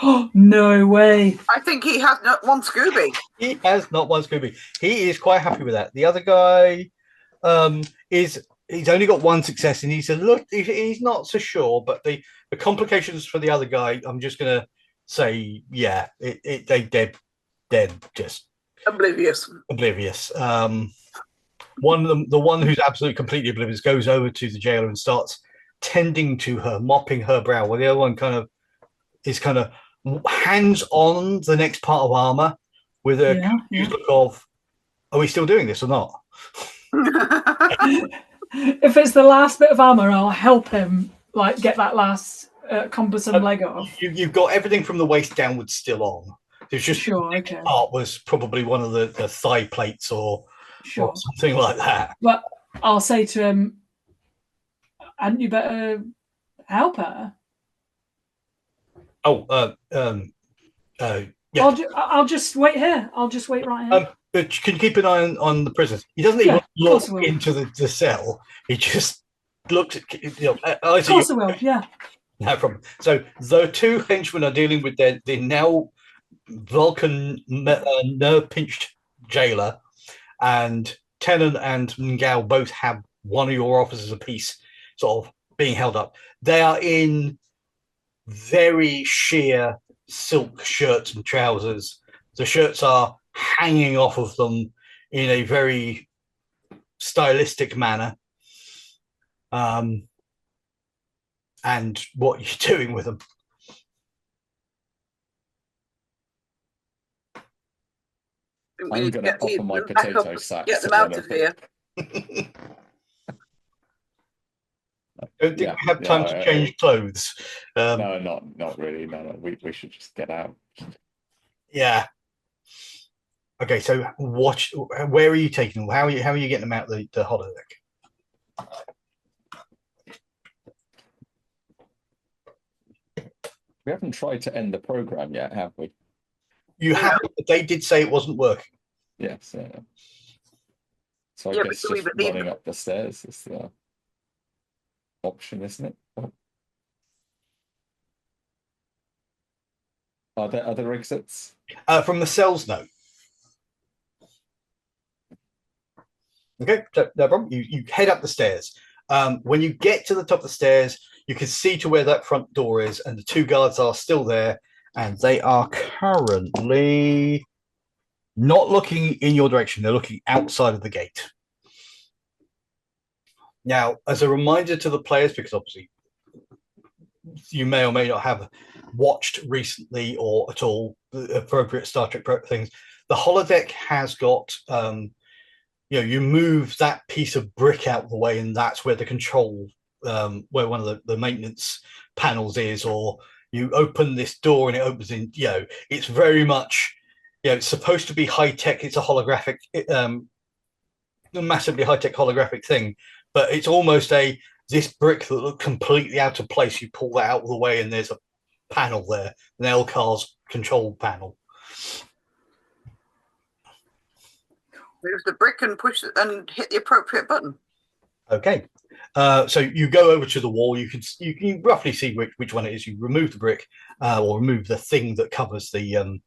Oh, no way. I think he has not one Scooby. He has not one Scooby. He is quite happy with that. The other guy he's only got 1 success, and he said, look, he's not so sure, but the complications for the other guy, I'm just going to say, yeah, they're just Oblivious. One of them, the one who's absolutely completely oblivious, goes over to the jailer and starts tending to her, mopping her brow, while the other one is hands on the next part of armor with a confused look of, are we still doing this or not? If it's the last bit of armor, I'll help him get that last cumbersome leg off. You've got everything from the waist downwards still on. It's just Sure, okay. part was probably one of the thigh plates or Sure. something like that. But I'll say to him, hadn't you better help her? Oh, yeah. I'll just wait here. I'll just wait right here. But can you keep an eye on the prisoners? He doesn't even look into the cell. He just looks at, of course I will, yeah. No problem. So the two henchmen are dealing with the now Vulcan nerve-pinched jailer, and Tennant and Ngao both have one of your officers apiece sort of being held up. They are in very sheer silk shirts and trousers. The shirts are hanging off of them in a very stylistic manner. And what you're doing with them. I'm going to offer my potato sacks. Get them out of here. Don't think we have time to change clothes. No, not really. No, we should just get out. Yeah. Okay, so where are you taking them? How are you getting them out the holodeck? We haven't tried to end the program yet, have we? You haven't. They did say it wasn't working. Yes. So I guess just running up the stairs is the option, isn't it? Are there other exits? From the cells, no. Okay, no problem. You head up the stairs. When you get to the top of the stairs, you can see to where that front door is, and the two guards are still there, and they are currently not looking in your direction. They're looking outside of the gate. Now, as a reminder to the players, because obviously you may or may not have watched recently or at all the appropriate Star Trek things, the holodeck has got, you move that piece of brick out of the way, and that's where the control, where one of the maintenance panels is, or you open this door and it opens in, it's very much, it's supposed to be high tech. It's a holographic, massively high tech holographic thing, but it's almost this brick that looked completely out of place. You pull that out of the way and there's a panel there, an LCAR's control panel. Move the brick and push it and hit the appropriate button. Okay. So you go over to the wall. You can roughly see which one it is. You remove the brick or remove the thing that covers the.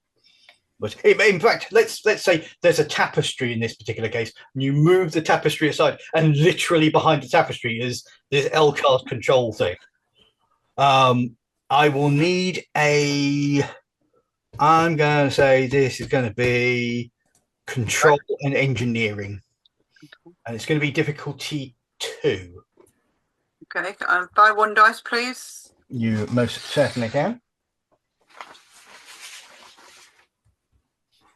But in fact, let's say there's a tapestry in this particular case, and you move the tapestry aside, and literally behind the tapestry is this LCAR's control thing. I will need I'm going to say this is going to be control and engineering, and it's going to be difficulty 2. Okay, 5 1 dice, please. You most certainly can.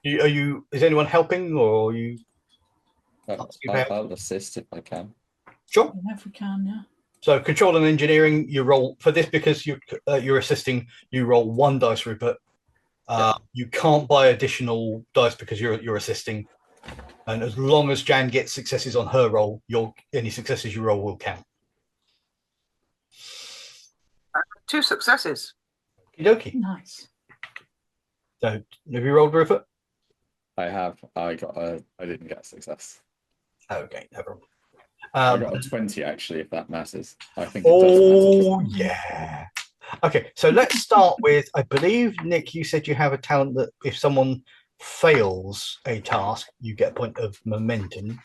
Is anyone helping, or are you? I'll assist if I can. Sure. If we can, yeah. So control and engineering, you roll for this because you're assisting. You roll 1 dice, Rupert. You can't buy additional dice because you're assisting, and as long as Jan gets successes on her roll, any successes you roll will count. 2 successes. Okie dokie. Nice. So have you rolled, Rupert? I have. I didn't get a success. Okay, no problem. I got a 20 actually, if that matters. I think. Oh yeah. Okay, so let's start with. I believe Nick, you said you have a talent that if someone fails a task, you get a point of momentum.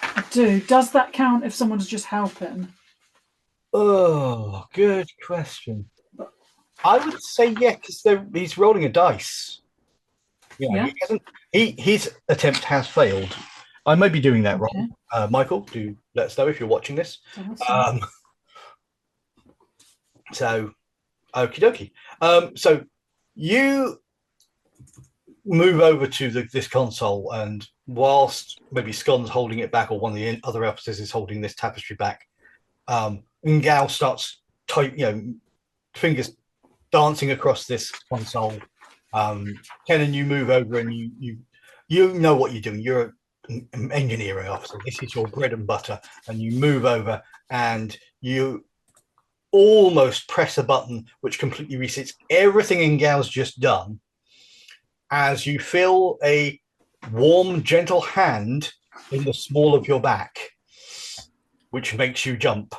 I do. Does that count if someone's just helping? Oh, good question. I would say yeah, because he's rolling a dice. Yeah. His attempt has failed. I may be doing that wrong. Michael, do let us know if you're watching this. So, okie dokie. So you move over to this console, and whilst maybe Scon's holding it back, or one of the other officers is holding this tapestry back, Ngao starts fingers dancing across this console. Kenan, you move over and you know what you're doing. You're an engineering officer. This is your bread and butter, and you move over and you almost press a button which completely resets everything Ngau's just done, as you feel a warm, gentle hand in the small of your back, which makes you jump.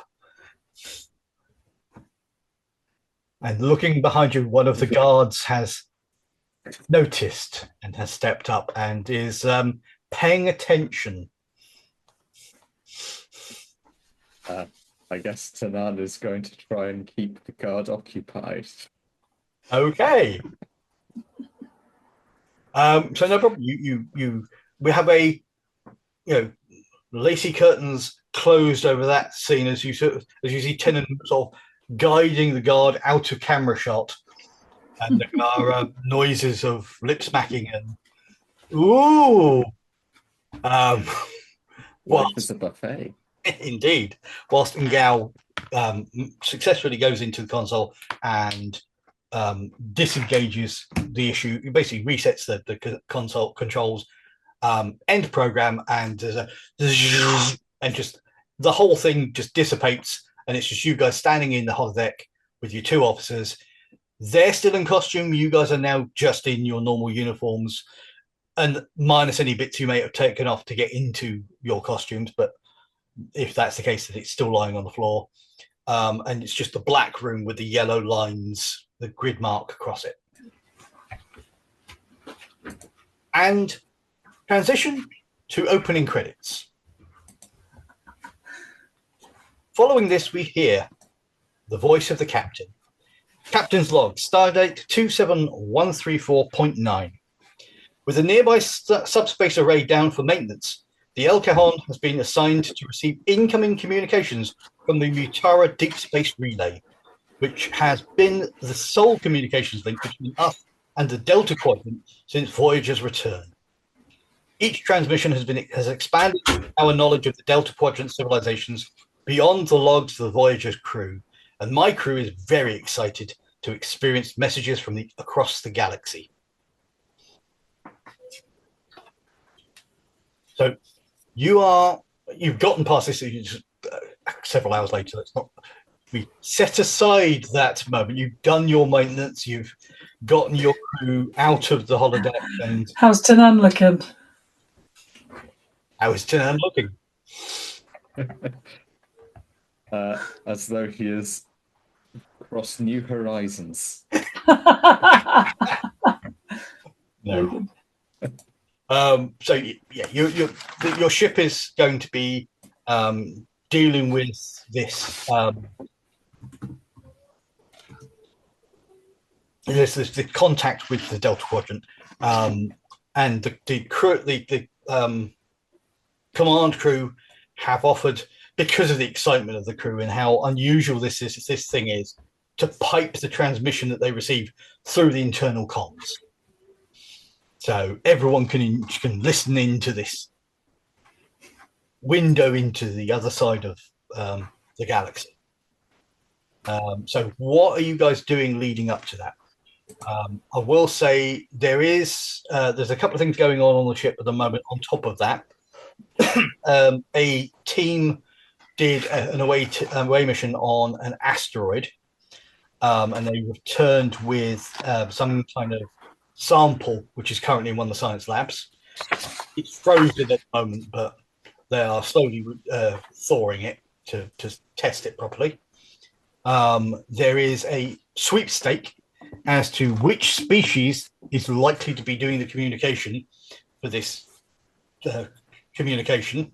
And looking behind you, one of the guards has noticed and has stepped up and is paying attention. I guess Tanan is going to try and keep the guard occupied. Okay. So no problem. We have a, lacy curtains closed over that scene as you see Tenon sort of guiding the guard out of camera shot, and there are noises of lip smacking and ooh. What is a buffet? Indeed. Whilst Ngao successfully goes into the console and disengages the issue, it basically resets the console controls, end program, and there's and just the whole thing just dissipates, and it's just you guys standing in the holodeck with your two officers. They're still in costume. You guys are now just in your normal uniforms, and minus any bits you may have taken off to get into your costumes. But if that's the case, that it's still lying on the floor, and it's just the black room with the yellow lines, the grid mark across it. And transition to opening credits. Following this, we hear the voice of the captain. Captain's log, stardate 27134.9. With a nearby subspace array down for maintenance, the El Cajon has been assigned to receive incoming communications from the Mutara Deep Space Relay, which has been the sole communications link between us and the Delta Quadrant since Voyager's return. Each transmission has expanded our knowledge of the Delta Quadrant civilizations beyond the logs of the Voyager's crew, and my crew is very excited to experience messages from across the galaxy. So you've gotten past this several hours later. It's not. We set aside that moment. You've done your maintenance. You've gotten your crew out of the holodeck. And how's Tanan looking? How is Tanan looking? As though he has crossed new horizons. No. So yeah, your ship is going to be dealing with this. There's the contact with the Delta Quadrant, and the crew, the command crew have offered, because of the excitement of the crew and how unusual this thing is, to pipe the transmission that they receive through the internal comms. So everyone can listen into this window into the other side of the galaxy. So what are you guys doing leading up to that? I will say there's a couple of things going on the ship at the moment. On top of that, a team did an away mission on an asteroid, and they returned with some kind of sample, which is currently in one of the science labs. It's frozen at the moment, but they are slowly thawing it to test it properly. There is a sweepstake as to which species is likely to be doing the communication for this communication,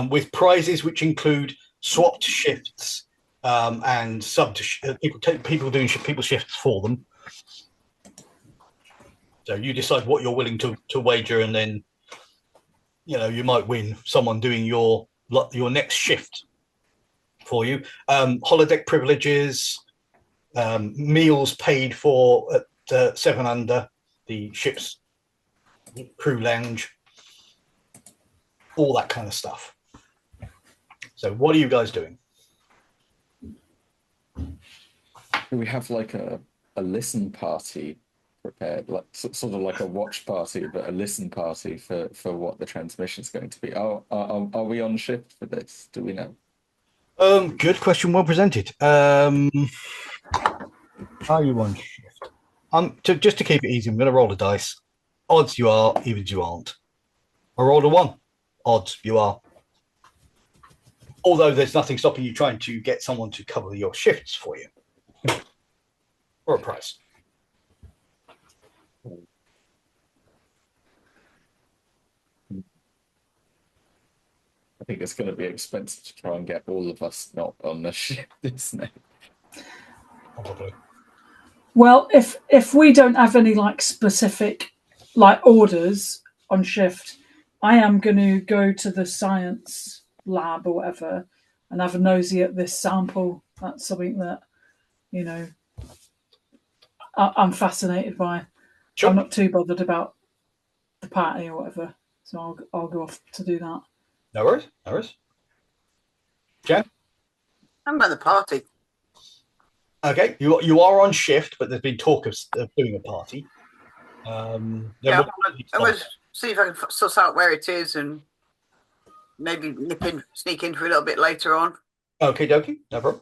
with prizes which include swapped shifts and people doing people's shifts for them. So you decide what you're willing to wager, and then you might win someone doing your next shift for you. Holodeck privileges, meals paid for at 7 Under, the ship's crew lounge, all that kind of stuff. So what are you guys doing? we have like a listen party prepared, like sort of like a watch party, but a listen party for what the transmission is going to be. Are we on shift for this? Do we know? Good question. Well presented. Are you on shift? Just to keep it easy, I'm going to roll a dice. Odds you are, evens you aren't. I rolled a 1. Odds you are. Although there's nothing stopping you trying to get someone to cover your shifts for you. For a price. I think it's going to be expensive to try and get all of us not on the shift, isn't it? Probably. Well, if we don't have any like specific like orders on shift, I am going to go to the science lab or whatever and have a nosy at this sample. That's something that, you know, I'm fascinated by. Sure. I'm not too bothered about the party or whatever, so I'll go off to do that. No worries. No worries. Jen? I'm at the party. Okay, you are on shift, but there's been talk of doing a party. Yeah, I was see if I can suss out where it is and maybe sneak in for a little bit later on. Okay, dokie, no problem.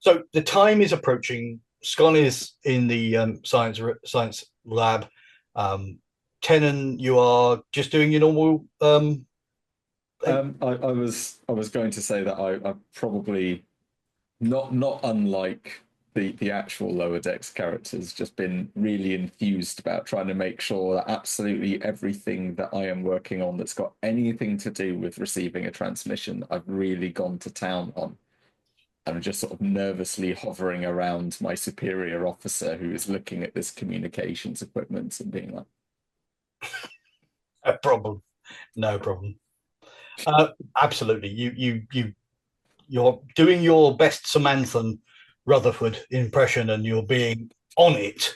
So the time is approaching. Scon is in the science lab. Tenon, you are just doing your normal. I was going to say that I probably not unlike the actual Lower Decks characters, just been really enthused about trying to make sure that absolutely everything that I am working on that's got anything to do with receiving a transmission, I've really gone to town on. I'm just sort of nervously hovering around my superior officer who is looking at this communications equipment and being like, no problem. Absolutely, you're doing your best Samanthan Rutherford impression, and you're being on it.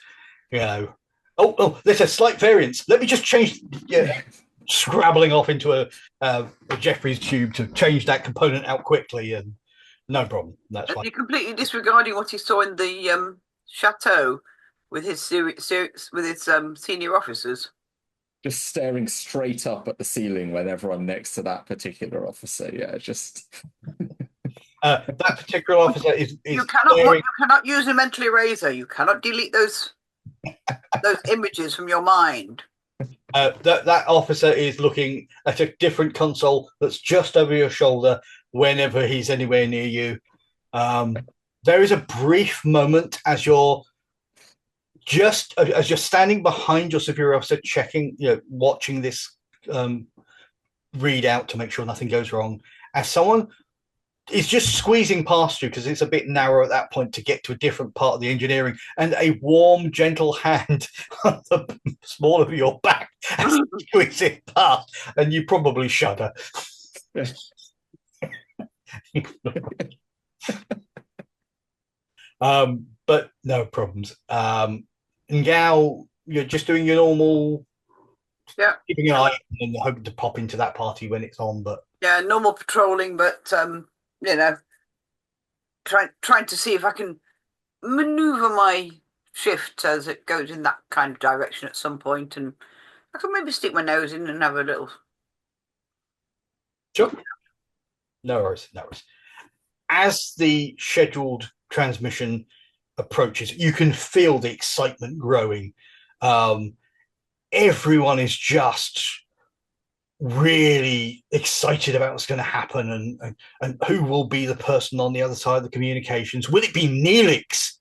You know. Oh, there's a slight variance. Let me just change. Yeah, scrabbling off into a Jeffries tube to change that component out quickly, and no problem. That's fine. You're completely disregarding what he saw in the chateau with his senior officers. Just staring straight up at the ceiling whenever I'm next to that particular officer. Yeah, just. That particular officer is you cannot use a mental eraser. You cannot delete those images from your mind. That officer is looking at a different console that's just over your shoulder whenever he's anywhere near you. There is a brief moment as you're standing behind your superior officer, checking, watching this readout to make sure nothing goes wrong, as someone is just squeezing past you because it's a bit narrow at that point to get to a different part of the engineering, and a warm, gentle hand on the small of your back as you squeeze it past, and you probably shudder. But no problems. Ngao, you're just doing your normal, keeping an eye and hoping to pop into that party when it's on. But yeah, normal patrolling, but trying to see if I can maneuver my shift as it goes in that kind of direction at some point, and I can maybe stick my nose in and have a little. Sure. No worries. As the scheduled transmission approaches, you can feel the excitement growing. Everyone is just really excited about what's going to happen, and who will be the person on the other side of the communications. Will it be Neelix,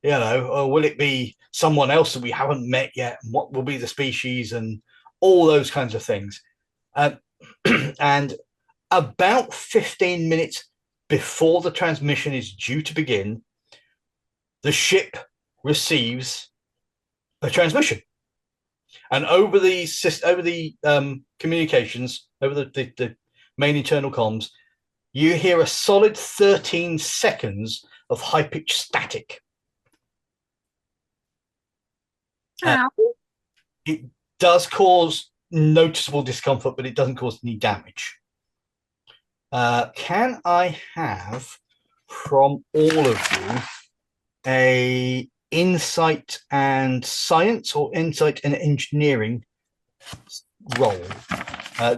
or will it be someone else that we haven't met yet? And what will be the species, and all those kinds of things. And about 15 minutes before the transmission is due to begin, the ship receives a transmission. And over the communications, over the main internal comms, you hear a solid 13 seconds of high-pitched static. It does cause noticeable discomfort, but it doesn't cause any damage. Can I have from all of you a insight and science or insight and engineering role.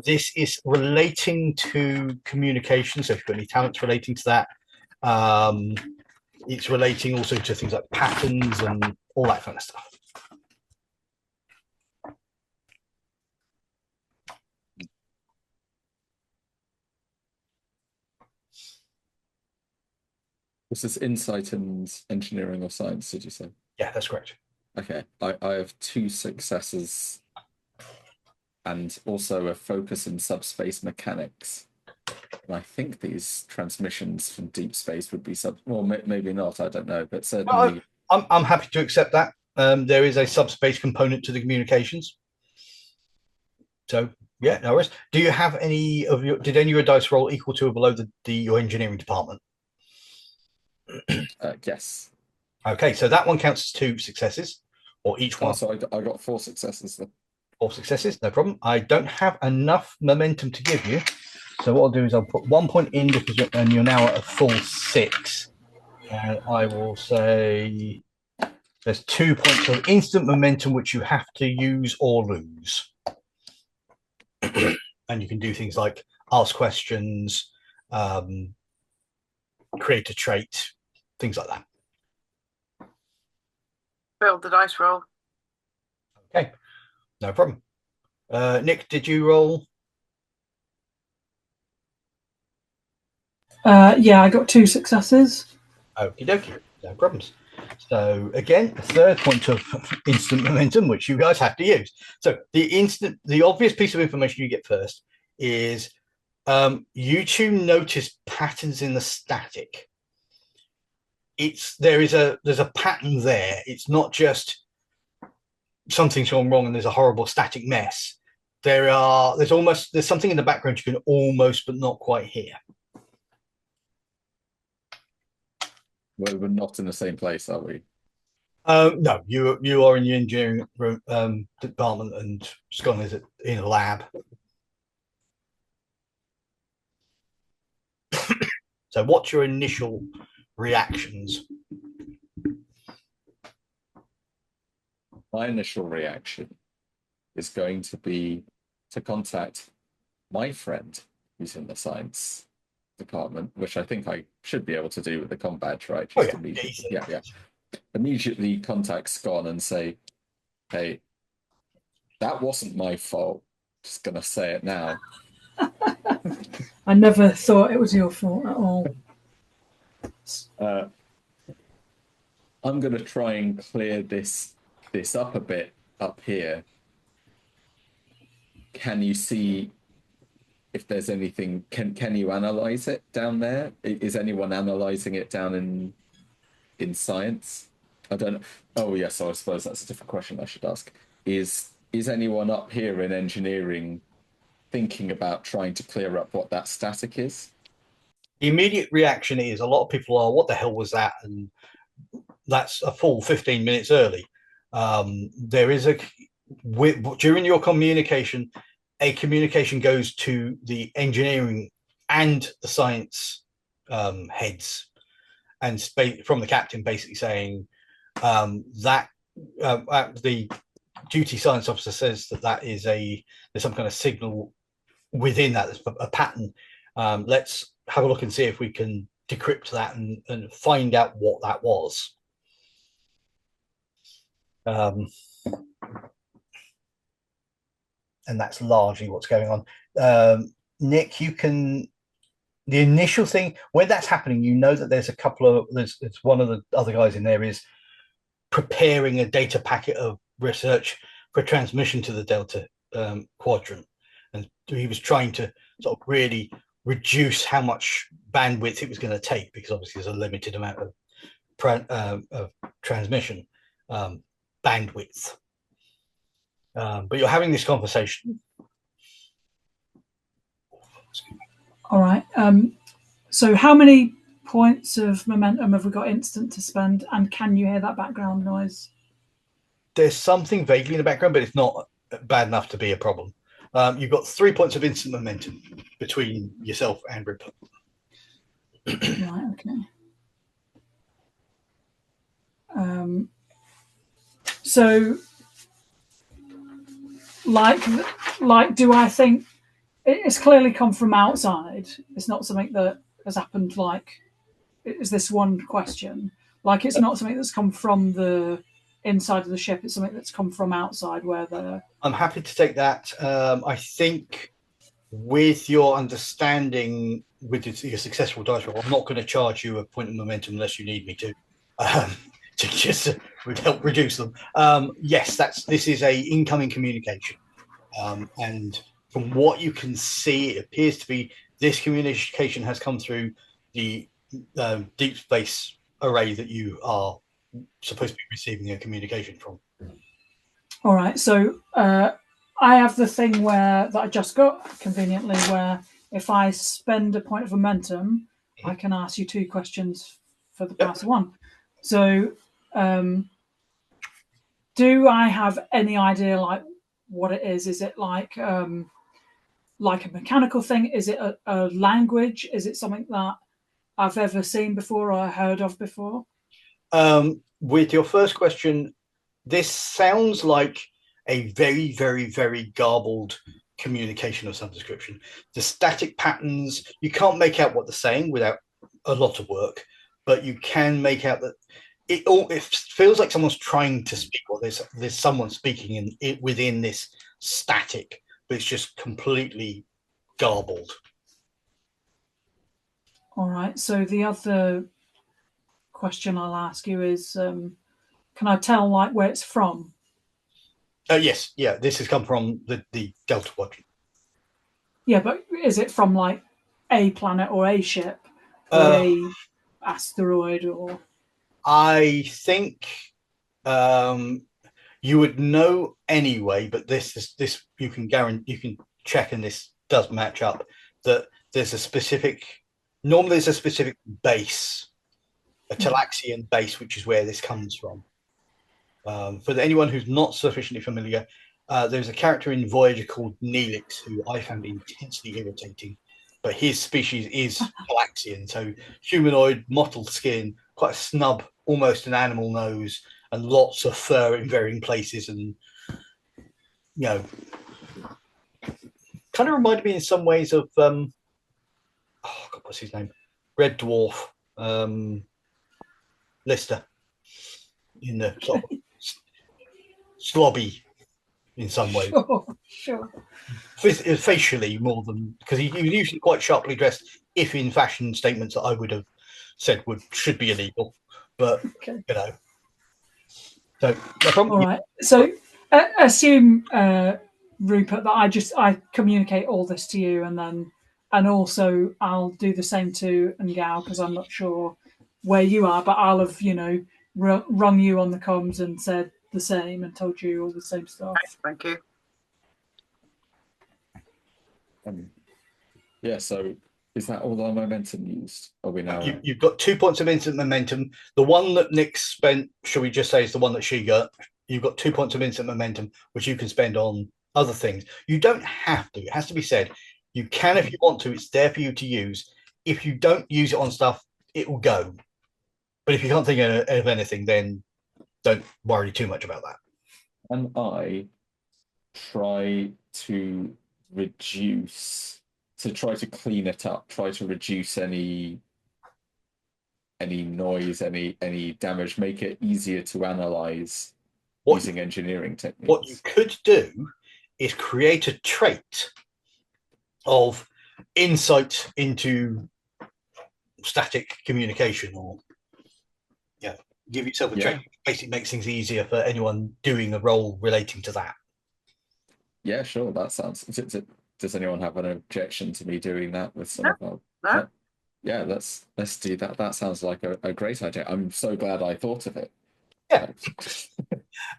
This is relating to communication. So if you've got any talents relating to that, it's relating also to things like patterns and all that kind of stuff. This is insight and engineering or science, did you say? Yeah, that's correct. Okay, I have 2 successes and also a focus in subspace mechanics. And I think these transmissions from deep space would be well, maybe not, I don't know, but certainly. I'm happy to accept that. There is a subspace component to the communications. So yeah, no worries. Do you have any of your? Did any of your dice roll equal to or below your engineering department? Yes. Okay, so that one counts as 2 successes, or each one. So I got 4 successes then. 4 successes, no problem. I don't have enough momentum to give you, so what I'll do is I'll put 1 point in because you're now at a full 6, and I will say there's 2 points of instant momentum which you have to use or lose. And you can do things like ask questions, create a trait, things like that. Build the dice roll. Okay, no problem. Nick, did you roll? Yeah, I got 2 successes. Okie dokie, no problems. So again, a 3rd point of instant momentum, which you guys have to use. So the obvious piece of information you get first is you two notice patterns in the static. There's a pattern there. It's not just something's gone wrong and there's a horrible static mess. There's something in the background you can almost but not quite hear. Well, we're not in the same place, are we? No, you are in your engineering department, and Scott is in a lab. So, what's your initial reactions? My initial reaction is going to be to contact my friend who's in the science department, which I think I should be able to do with the comm badge, right? Just immediately, yeah. Immediately contact Scon and say, "Hey, that wasn't my fault. Just gonna say it now." I never thought it was your fault at all. I'm gonna try and clear this up a bit up here. Can you see if there's anything? Can you analyze it down there? Is anyone analyzing it down in science? I don't know. Oh yes, so I suppose that's a different question I should ask. Is anyone up here in engineering thinking about trying to clear up what that static is? The immediate reaction is a lot of people are, what the hell was that? And that's a full 15 minutes early. There is during your communication, a communication goes to the engineering and the science heads, and from the captain basically saying that the duty science officer says that is there's some kind of signal within that, there's a pattern. Let's have a look and see if we can decrypt that and find out what that was. And that's largely what's going on. Nick, the initial thing when that's happening, you know that there's it's one of the other guys in there is preparing a data packet of research for transmission to the Delta Quadrant, and he was trying to sort of really reduce how much bandwidth it was going to take, because obviously there's a limited amount of transmission bandwidth. But you're having this conversation. All right. So how many points of momentum have we got instant to spend, and can you hear that background noise? There's something vaguely in the background, but it's not bad enough to be a problem. You've got 3 points of instant momentum between yourself and Ripper. Right, okay. So, like, do I think it's clearly come from outside? It's not something that has happened. Like, is this one question? Like, it's not something that's come from the inside of the ship. It's something that's come from outside, where the. I'm happy to take that. I think with your understanding, with your successful dice roll, I'm not going to charge you a point of momentum unless you need me to just help reduce them. Yes, this is a incoming communication, and from what you can see, it appears to be this communication has come through the deep space array that you are supposed to be receiving a communication from. All right, so I have the thing that I just got conveniently, where if I spend a point of momentum, I can ask you 2 questions for the price of 1. So, do I have any idea like what it is? Is it like a mechanical thing? Is it a language? Is it something that I've ever seen before or heard of before? With your first question, this sounds like a very, very, very garbled communication of some description. The static patterns, you can't make out what they're saying without a lot of work, but you can make out that it feels like someone's trying to speak, or there's someone speaking within this static, but it's just completely garbled. All right. So the other question I'll ask you is, can I tell like where it's from? Yes, yeah. This has come from the Delta Quadrant. Yeah, but is it from like a planet or a ship or a asteroid or? I think you would know anyway, but this you can guarantee, you can check, and this does match up. That there's a specific base, a Talaxian base, which is where this comes from. For anyone who's not sufficiently familiar, there's a character in Voyager called Neelix, who I found intensely irritating, but his species is Talaxian, so humanoid, mottled skin, quite a snub, almost an animal nose, and lots of fur in varying places, and kind of reminded me in some ways of what's his name? Red Dwarf, Lister, in the sort of slobby in some ways. Sure. Facially more than, because he was usually quite sharply dressed, if in fashion statements that I would have said should be illegal, but Okay. So no problem. All right. So assume, Rupert, that I communicate all this to you, and also I'll do the same to Ngao, because I'm not sure where you are, but I'll have rung you on the comms and said the same and told you all the same stuff. Thank you. Yeah. So is that all our momentum used? Are we now? You've got 2 points of instant momentum. The one that Nick spent, shall we just say, is the one that she got. You've got 2 points of instant momentum, which you can spend on other things. You don't have to. It has to be said. You can if you want to. It's there for you to use. If you don't use it on stuff, it will go. But if you can't think of anything, then don't worry too much about that. And I try to clean it up, try to reduce any noise, any damage, make it easier to analyze using engineering techniques. What you could do is create a trait of insight into static communication, or give yourself a trait. Basically makes things easier for anyone doing a role relating to that. Yeah, sure. That sounds. Does anyone have an objection to me doing that with some of our? No. Yeah, let's do that. That sounds like a great idea. I'm so glad I thought of it. Yeah.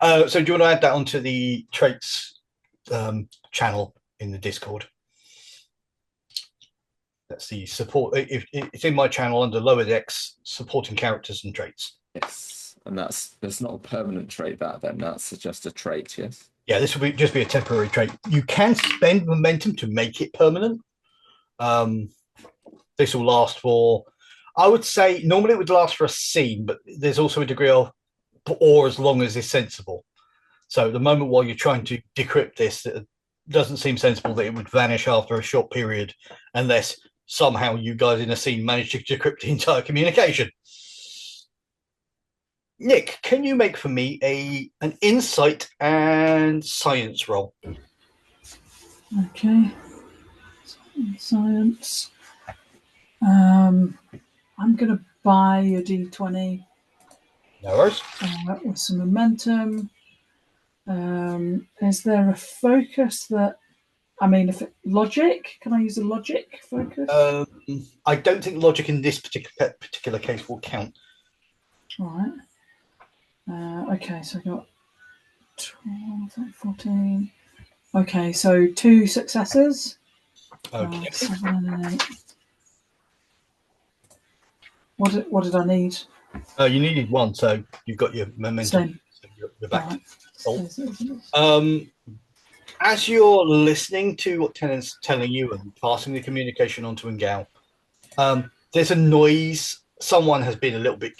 So do you want to add that onto the traits channel in the Discord? That's the support. It's in my channel under Lower Decks, supporting characters and traits. Yes, and that's not a permanent trait. That's just a trait. Yes. Yeah, this will just be a temporary trait. You can spend momentum to make it permanent. This will last for, I would say, normally it would last for a scene, but there's also a degree of, or as long as it's sensible. So at the moment, while you're trying to decrypt this, it doesn't seem sensible that it would vanish after a short period, unless somehow you guys in a scene manage to decrypt the entire communication. Nick, can you make for me an insight and science roll? Okay. Science. I'm going to buy a D20 No worries. with some momentum. Is there a focus that, I mean, if logic, can I use a logic focus? I don't think logic in this particular case will count. All right. Okay, so I got 12, 14. Okay, so 2 successes. Okay. 7 and 8. What did I need? You needed 1, so you've got your momentum. Same. So you're back. Right. As you're listening to what Tennant's telling you and passing the communication on to Ngao, there's a noise. Someone has been a little bit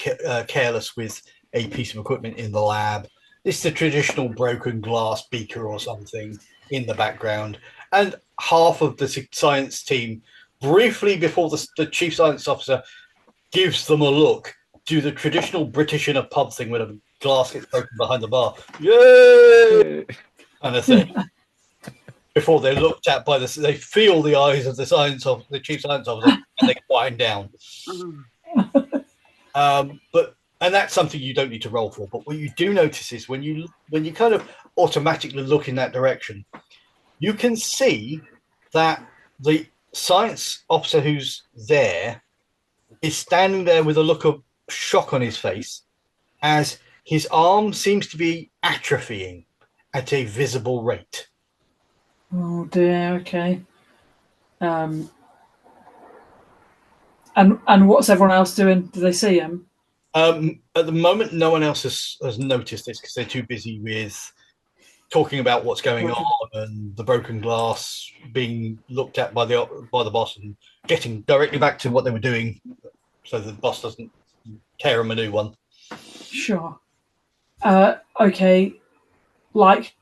careless with a piece of equipment in the lab. This is a traditional broken glass beaker or something in the background. And half of the science team, briefly before the chief science officer gives them a look, do the traditional British in a pub thing when a glass gets broken behind the bar. Yay! Kind of thing. Before they're looked at by they feel the eyes of the chief science officer, and they quiet down. And that's something you don't need to roll for. But what you do notice is when you kind of automatically look in that direction, you can see that the science officer who's there is standing there with a look of shock on his face, as his arm seems to be atrophying at a visible rate. Oh dear. Okay. And what's everyone else doing? Do they see him? At the moment, no one else has noticed this because they're too busy with talking about what's going on and the broken glass being looked at by the boss and getting directly back to what they were doing, so the boss doesn't tear them a new one. Sure. Okay. Like,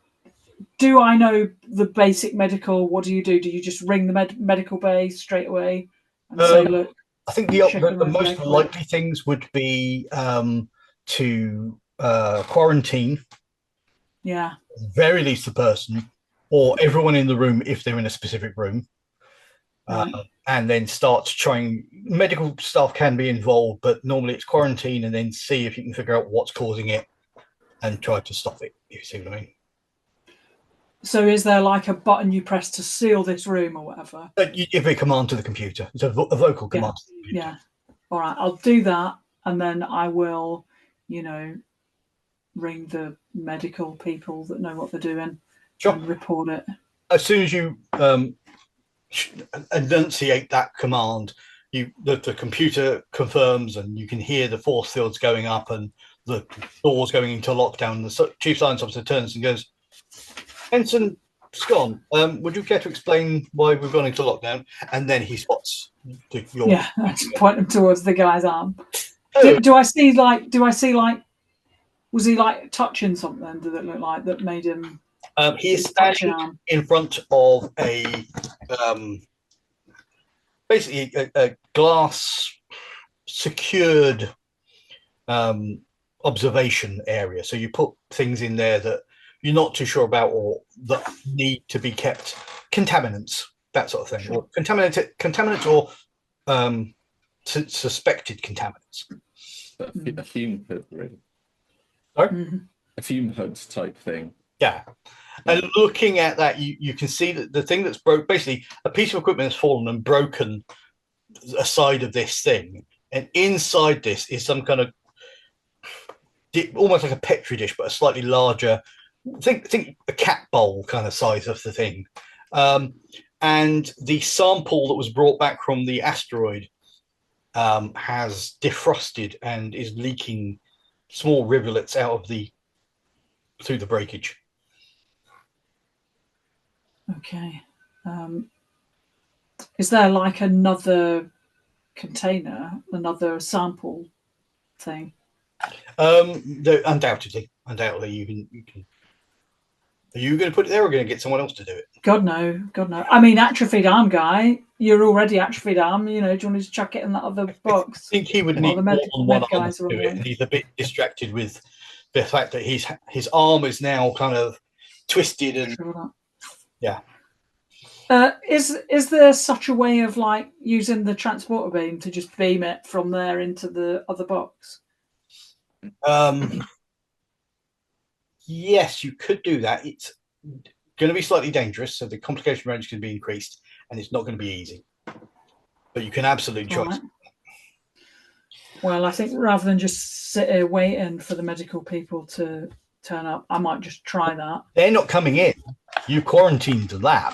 do I know the basic medical? What do? Do you just ring the medical bay straight away and say, look? I think the most likely things would be to quarantine. Yeah. At the very least the person or everyone in the room if they're in a specific room. And then start trying. Medical staff can be involved, but normally it's quarantine and then see if you can figure out what's causing it and try to stop it, if you see what I mean. So is there like a button you press to seal this room or whatever? You give a command to the computer. It's a vocal command. Yeah. All right, I'll do that, and then I will, ring the medical people that know what they're doing and report it. As soon as you enunciate that command, the computer confirms, and you can hear the force fields going up and the doors going into lockdown. The chief science officer turns and goes, "Ensign Scon, would you care to explain why we've gone into lockdown?" And then he spots your. Yeah, I just point him towards the guy's arm. Do I see like? Was he like touching something? Did it look like that made him? He is standing in front of basically a glass secured observation area. So you put things in there that you're not too sure about or that need to be kept. Contaminants, that sort of thing. Sure. Or contaminants or suspected contaminants. A fume hood, really. Sorry? Mm-hmm. A fume hood type thing. Yeah. And looking at that, you can see that the thing that's broke, basically a piece of equipment has fallen and broken a side of this thing. And inside this is some kind of, almost like a Petri dish, but a slightly larger, think a cat bowl kind of size of the thing. And the sample that was brought back from the asteroid has defrosted and is leaking small rivulets out of through the breakage. Okay. Is there like another container, another sample thing? Undoubtedly, you can Are you going to put it there, or going to get someone else to do it? God no, God no. I mean, atrophied arm guy, you're already atrophied arm. You know, do you want to just chuck it in that other box? I think he would While need the more than one arm guys to are do on it, the and he's a bit distracted with the fact that his arm is now kind of twisted and yeah. Is there such a way of like using the transporter beam to just beam it from there into the other box? Yes, you could do that. It's going to be slightly dangerous, so the complication range can be increased, and it's not going to be easy. But you can absolutely try. Right. Well, I think rather than just sit here waiting for the medical people to turn up, I might just try that. They're not coming in. You quarantined the lab.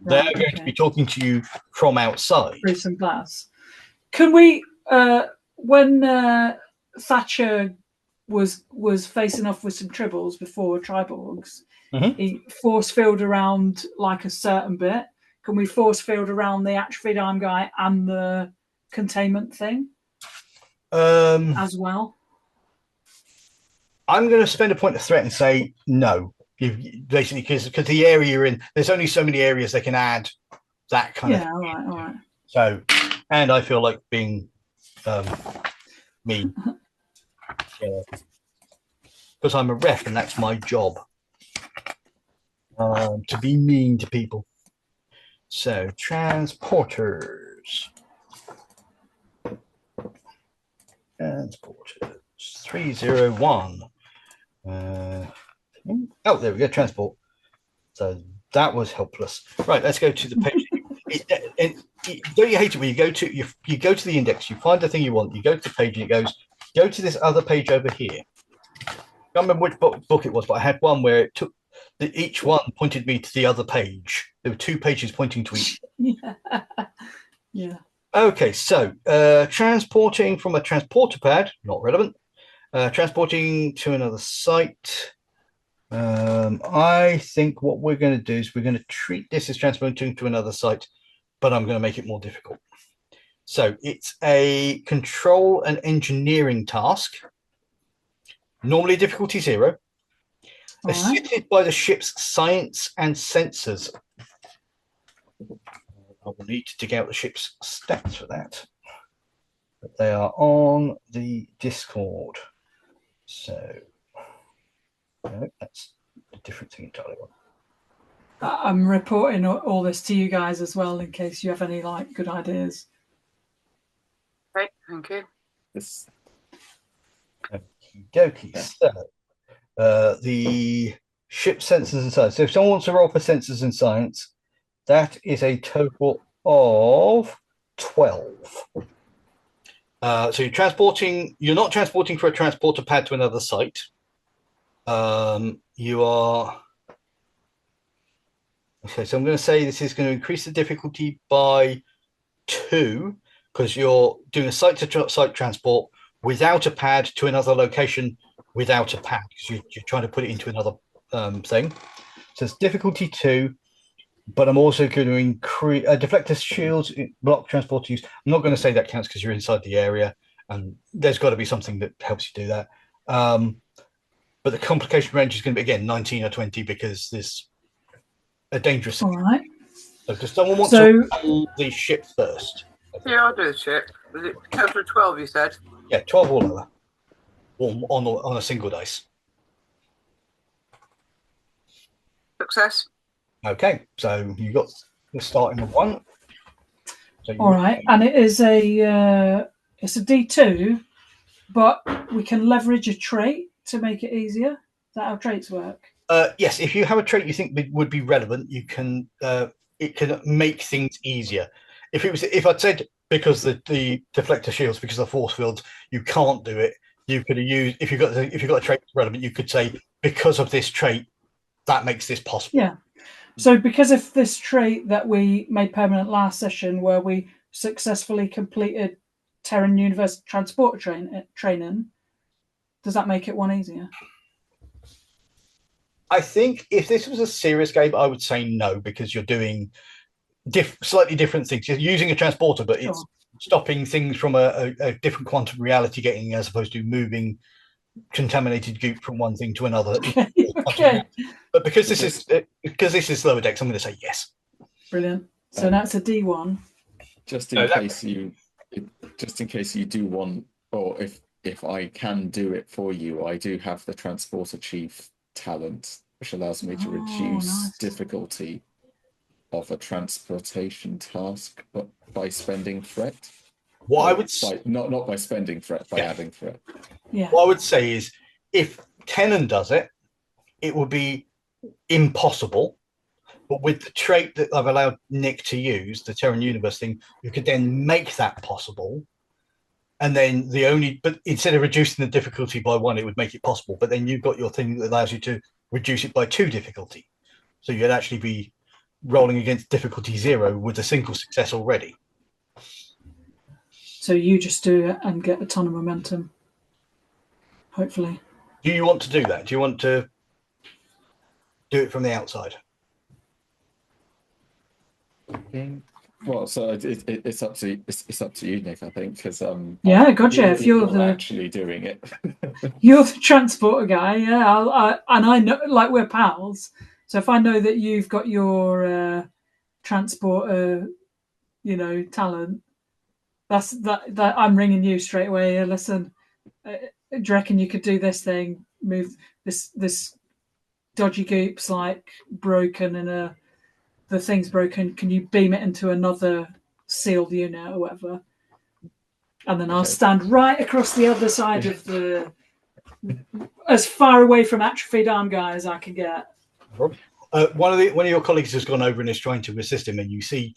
Right, They're going to be talking to you from outside. Through some glass. Can we, when Thatcher was facing off with some tribbles before Triborgs, he force field around like a certain bit. Can we force field around the atrophied arm guy and the containment thing as well? I'm going to spend a point of threat and say no. Basically, because the area you're in, there's only so many areas they can add that kind of thing. All right. So, and I feel like being mean. Because I'm a ref and that's my job. To be mean to people. So, transporters. 301. Oh, there we go, transport. So that was helpless. Right, let's go to the page. Don't you hate it when you go to the index, you find the thing you want, you go to the page, and it goes, go to this other page over here. I can't remember which book it was, but I had one where it took each one pointed me to the other page. There were 2 pages pointing to each. Yeah. Okay, so transporting from a transporter pad, not relevant. Transporting to another site. I think what we're going to do is we're going to treat this as transporting to another site, but I'm going to make it more difficult. So it's a control and engineering task, normally difficulty 0, assisted by the ship's science and sensors. I will need to dig out the ship's stats for that, but they are on the Discord. So no, that's a different thing entirely. I'm reporting all this to you guys as well in case you have any like good ideas. Okay, thank you. This Okie dokie. So the ship sensors and science. So if someone wants to roll for sensors and science, that is a total of 12. So you're not transporting for a transporter pad to another site. You are okay, so I'm going to say this is going to increase the difficulty by 2 because you're doing a site to site transport without a pad to another location without a pad because you're trying to put it into another thing. So it's difficulty 2, but I'm also going to increase deflector shields block transporter use. I'm not going to say that counts because you're inside the area, and there's got to be something that helps you do that. But the complication range is going to be, again, 19 or 20 because there's a dangerous... All right. So does someone want to roll the ship first? Yeah, I'll do the ship. Was it total of 12, you said? Yeah, 12 or lower. On a single dice. Success. Okay, so you're starting with 1. So All right, and it is it's a D2, but we can leverage a trait to make it easier. Is that how traits work? Yes, if you have a trait you think would be relevant, you can. It can make things easier. If I'd said because the deflector shields, because of the force fields, you can't do it. You could have used if you've got a trait that's relevant, you could say because of this trait, that makes this possible. Yeah. So because of this trait that we made permanent last session, where we successfully completed Terran Universe transporter training, does that make it one easier? I think if this was a serious game, I would say no, because you're doing slightly different things. You're using a transporter, but it's stopping things from a different quantum reality getting, as opposed to moving contaminated goop from one thing to another. Okay. But because this is lower decks, I'm going to say yes. Brilliant. So that's a D1. Just in case you do want, or if I can do it for you, I do have the Transporter Chief talent, which allows me to reduce difficulty of a transportation task, but by spending threat. What I would say, not by spending threat, by adding threat. Yeah. What I would say is, if Tenon does it, it would be impossible. But with the trait that I've allowed Nick to use, the Terran Universe thing, you could then make that possible. And then but instead of reducing the difficulty by 1, it would make it possible. But then you've got your thing that allows you to reduce it by 2 difficulty. So you'd actually be rolling against difficulty 0 with a single success already. So you just do it and get a ton of momentum, hopefully. Do you want to do that? Do you want to do it from the outside? Well, so it's up to you, Nick. I think because yeah, gotcha. If you're actually doing it, you're the transporter guy. Yeah, I know, like, we're pals. So if I know that you've got your transporter, talent, that I'm ringing you straight away. Listen, do you reckon you could do this thing? Move this dodgy goop's like broken and the thing's broken. Can you beam it into another sealed unit or whatever? And then I'll stand right across the other side of as far away from atrophied arm guy as I can get. One of your colleagues has gone over and is trying to assist him, and you see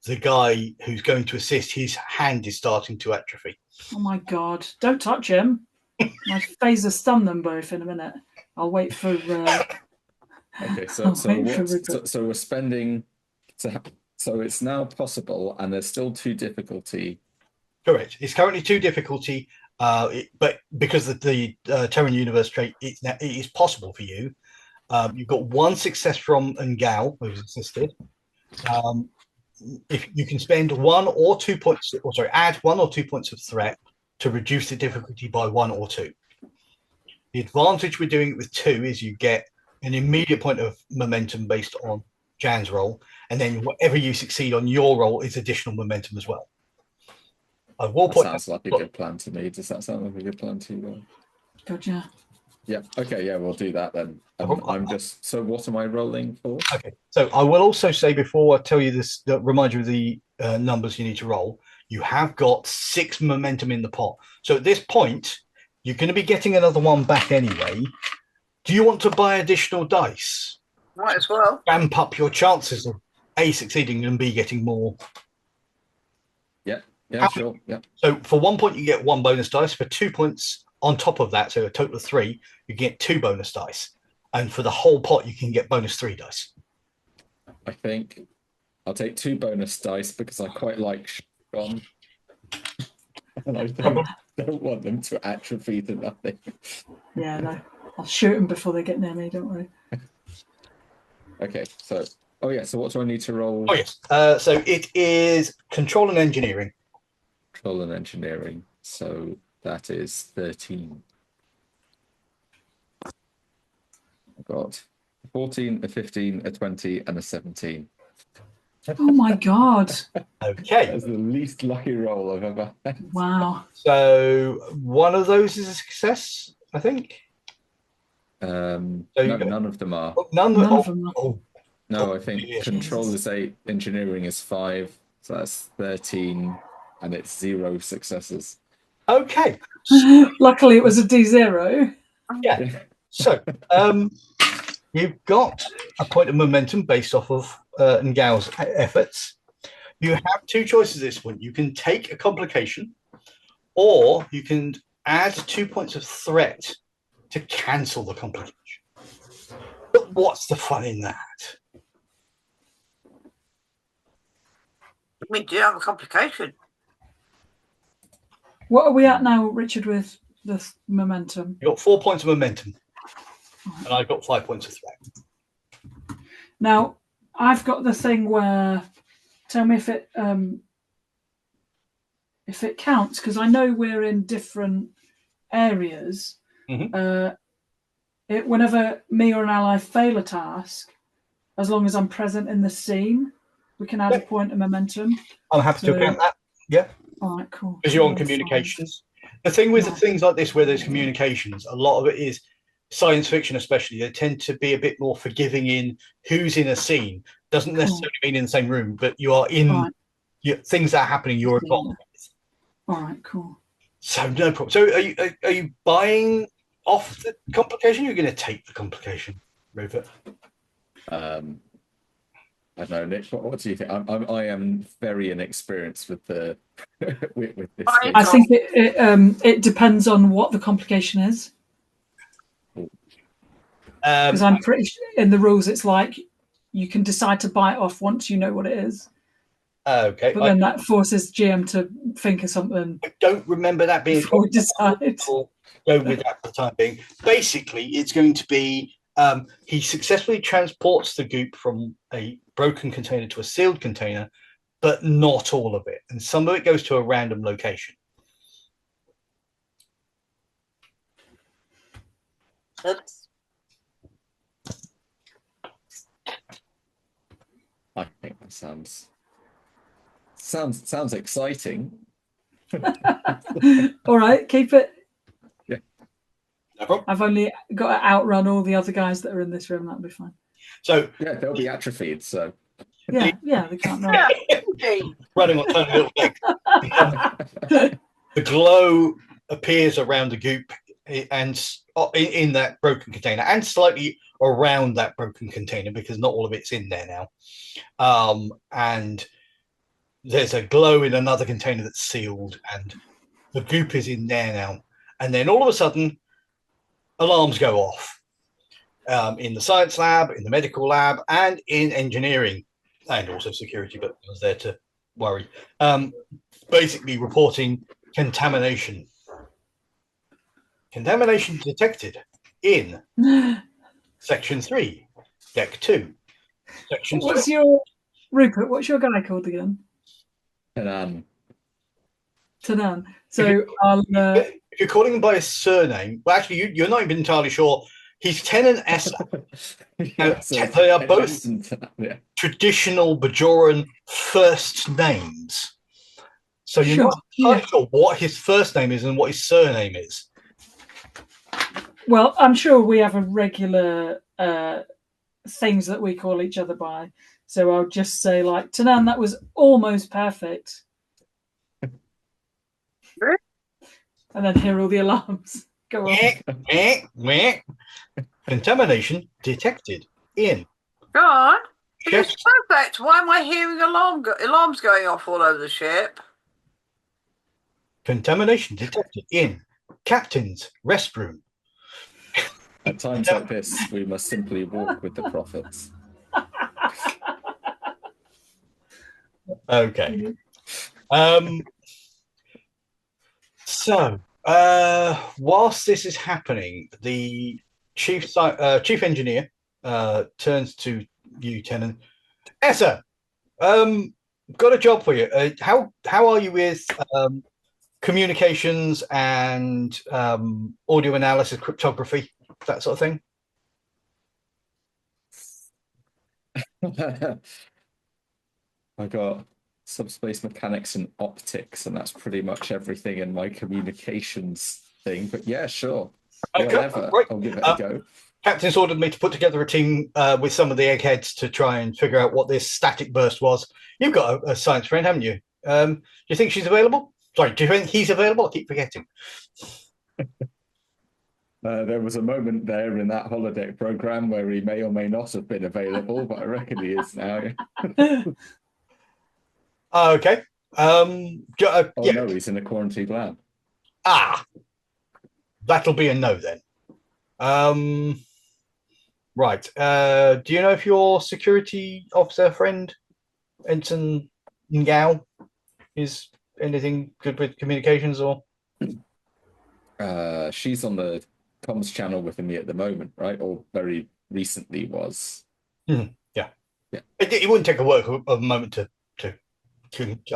the guy who's going to assist, his hand is starting to atrophy. Oh my god! Don't touch him. My phaser stun them both in a minute. I'll wait for. Okay, so we're spending. So it's now possible, and there's still 2 difficulty. Correct. It's currently 2 difficulty, but because of the Terran Universe trait, it is possible for you. You've got 1 success from Ngao, who's assisted. If you can spend 1 or 2 points, add 1 or 2 points of threat to reduce the difficulty by 1 or 2. The advantage with doing it with 2 is you get an immediate point of momentum based on Jan's roll, and then whatever you succeed on your roll is additional momentum as well. Sounds like a good plan to me. Does that sound like a good plan to you? Gotcha. Yeah. Okay. Yeah, we'll do that then. So what am I rolling for? Okay. So I will also say, before I tell you this, remind you of the numbers you need to roll. You have got 6 momentum in the pot. So at this point, you're going to be getting another 1 back anyway. Do you want to buy additional dice? Might as well. Ramp up your chances of A, succeeding, and B, getting more. Yeah, sure. Yeah. So for 1 point, you get 1 bonus dice. For 2 points on top of that, so a total of 3, you get 2 bonus dice. And for the whole pot, you can get bonus 3 dice. I think I'll take 2 bonus dice because I quite like Sean. And I don't want them to atrophy to nothing. Yeah, no. I'll shoot them before they get near me, don't worry. Okay, so so what do I need to roll? Oh yes. So it is control and engineering. Control and engineering. So that is 13. I've got 14, a 15, a 20, and a 17. Oh my god. Okay. That's the least lucky roll I've ever had. Wow. So one of those is a success, I think. No, none of them are. None of them are. No, I think control is 8, engineering is 5, so that's 13, and it's 0 successes. Okay. Luckily, it was a D0. Yeah. So you've got a point of momentum based off of Ngao's efforts. You have 2 choices at this point. You can take a complication, or you can add 2 points of threat to cancel the complication. But what's the fun in that? We do have a complication. What are we at now, Richard, with the momentum? You've got 4 points of momentum, and I've got 5 points of threat. Now, I've got the thing where, tell me if it counts, because I know we're in different areas. Mhm. Whenever me or an ally fail a task, as long as I'm present in the scene, we can add a point of momentum. I'm happy to account that. Yeah. All right, cool. Because you're on Fine. communications. The thing with Yeah. things like this, where there's communications, a lot of it is science fiction, especially. They tend to be a bit more forgiving in who's in a scene. Doesn't necessarily mean in the same room, but you are in things that are happening. You're involved. All right, cool. So no problem. So are you buying off the complication? Or are you going to take the complication, Rupert? I don't know, Nick. What do you think? I am very inexperienced with the with this. I think it depends on what the complication is. Because I'm pretty sure in the rules it's like you can decide to buy it off once you know what it is. Okay. But then that forces GM to think of something. I don't remember that being before we decide. Go with that for the time being. Basically, it's going to be he successfully transports the goop from a broken container to a sealed container, but not all of it. And some of it goes to a random location. Oops. I think that sounds exciting. All right, keep it. Yeah. No problem. I've only got to outrun all the other guys that are in this room. That'll be fine. So yeah, they'll be atrophied. So yeah, they can't run. Running on tiny little legs. The glow appears around the goop and in that broken container, and slightly around that broken container because not all of it's in there now. And there's a glow in another container that's sealed, and the goop is in there now. And then all of a sudden, alarms go off in the science lab, in the medical lab, and in engineering, and also security, but I was there to worry. Basically reporting contamination. Contamination detected in Section 3, Deck 2. Section Rupert, what's your guy called again? Tanan. So if you're calling him by his surname, well, actually, you're not even entirely sure. He's Tenan Essa. They are both traditional Bajoran first names. So you're not entirely sure what his first name is and what his surname is. Well, I'm sure we have a regular things that we call each other by. So I'll just say, like, Tanan, that was almost perfect. And then hear all the alarms go off. Contamination detected in. God, it's perfect. Why am I hearing alarms going off all over the ship? Contamination detected in Captain's restroom. At times like this, we must simply walk with the prophets. Okay. So, whilst this is happening, the chief engineer turns to you, Tenan. Essa, got a job for you. How are you with communications and audio analysis, cryptography, that sort of thing? I got subspace mechanics and optics, and that's pretty much everything in my communications thing. But yeah, sure. Okay, whatever. right. I'll give it a go. Captain's ordered me to put together a team with some of the eggheads to try and figure out what this static burst was. You've got a science friend, haven't you? Do you think she's available? Sorry, do you think he's available? I keep forgetting. There was a moment there in that holodeck program where he may or may not have been available, but I reckon he is now. Okay. No, he's in a quarantined lab. That'll be a no then. Right. Do you know if your security officer friend, Ensign Ngao, is anything good with communications or? She's on the comms channel with me at the moment, right? Or very recently was. Yeah. It wouldn't take a moment to.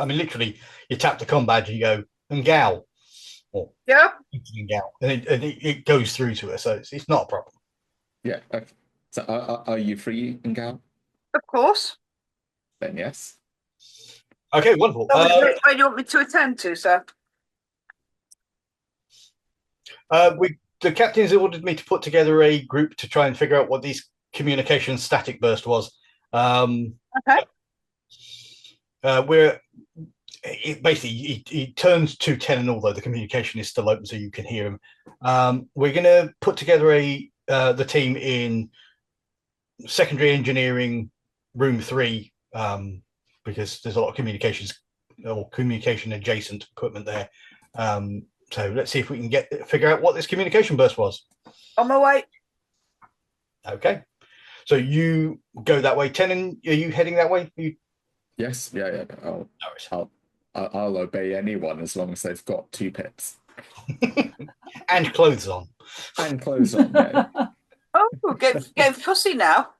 I mean, literally, you tap the comm badge and you go, Ngao. or Yeah, out, and it goes through to her, so it's not a problem. Yeah. Okay. So are you free, Ngao? of course. Then yes. Okay, wonderful. So which way do you want me to attend to, sir? The captains ordered me to put together a group to try and figure out what these communication static burst was. Okay. We're basically he turns to 10, and although the communication is still open so you can hear him, we're going to put together the team in secondary engineering room 3, because there's a lot of communications or communication adjacent equipment there. So let's see if we can figure out what this communication burst was. On my way. Okay, so you go that way. Tenon, are you heading that way? Yes. Yeah. I'll obey anyone as long as they've got 2 pips and clothes on. and clothes on. Yeah. Oh, getting fussy now.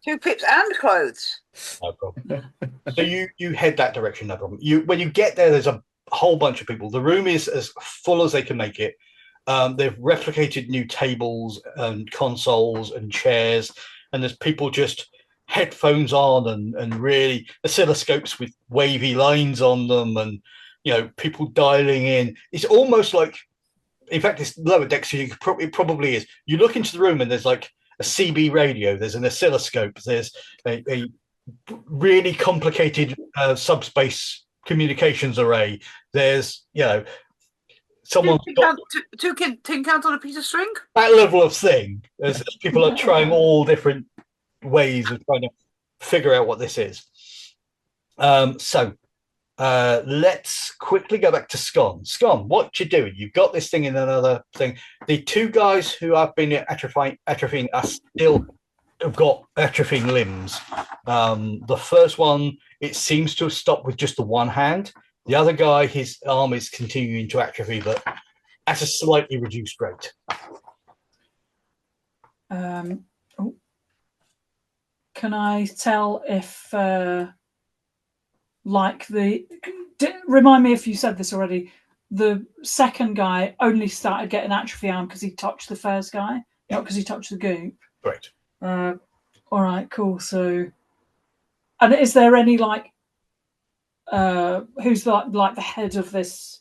2 pips and clothes. No problem. So you head that direction. No problem. When you get there, there's a whole bunch of people. The room is as full as they can make it. They've replicated new tables and consoles and chairs, and there's people just headphones on and really oscilloscopes with wavy lines on them, and people dialing in. It's almost like, in fact, it's lower deck, so it probably is. You look into the room and there's like a CB radio, there's an oscilloscope, there's a really complicated subspace communications array. There's someone tin cans on a piece of string. That level of thing. As people are trying all different ways of trying to figure out what this is. So let's quickly go back to Scon. Scon, what you doing? You've got this thing in another thing. The 2 guys who have been atrophying are still have got atrophying limbs. The first one, it seems to have stopped with just the one hand. The other guy, his arm is continuing to atrophy, but at a slightly reduced rate. Can I tell if, remind me if you said this already, the second guy only started getting atrophy arm because he touched the first guy, not because he touched the goop? Correct. All right, cool. So, and is there any who's like the head of this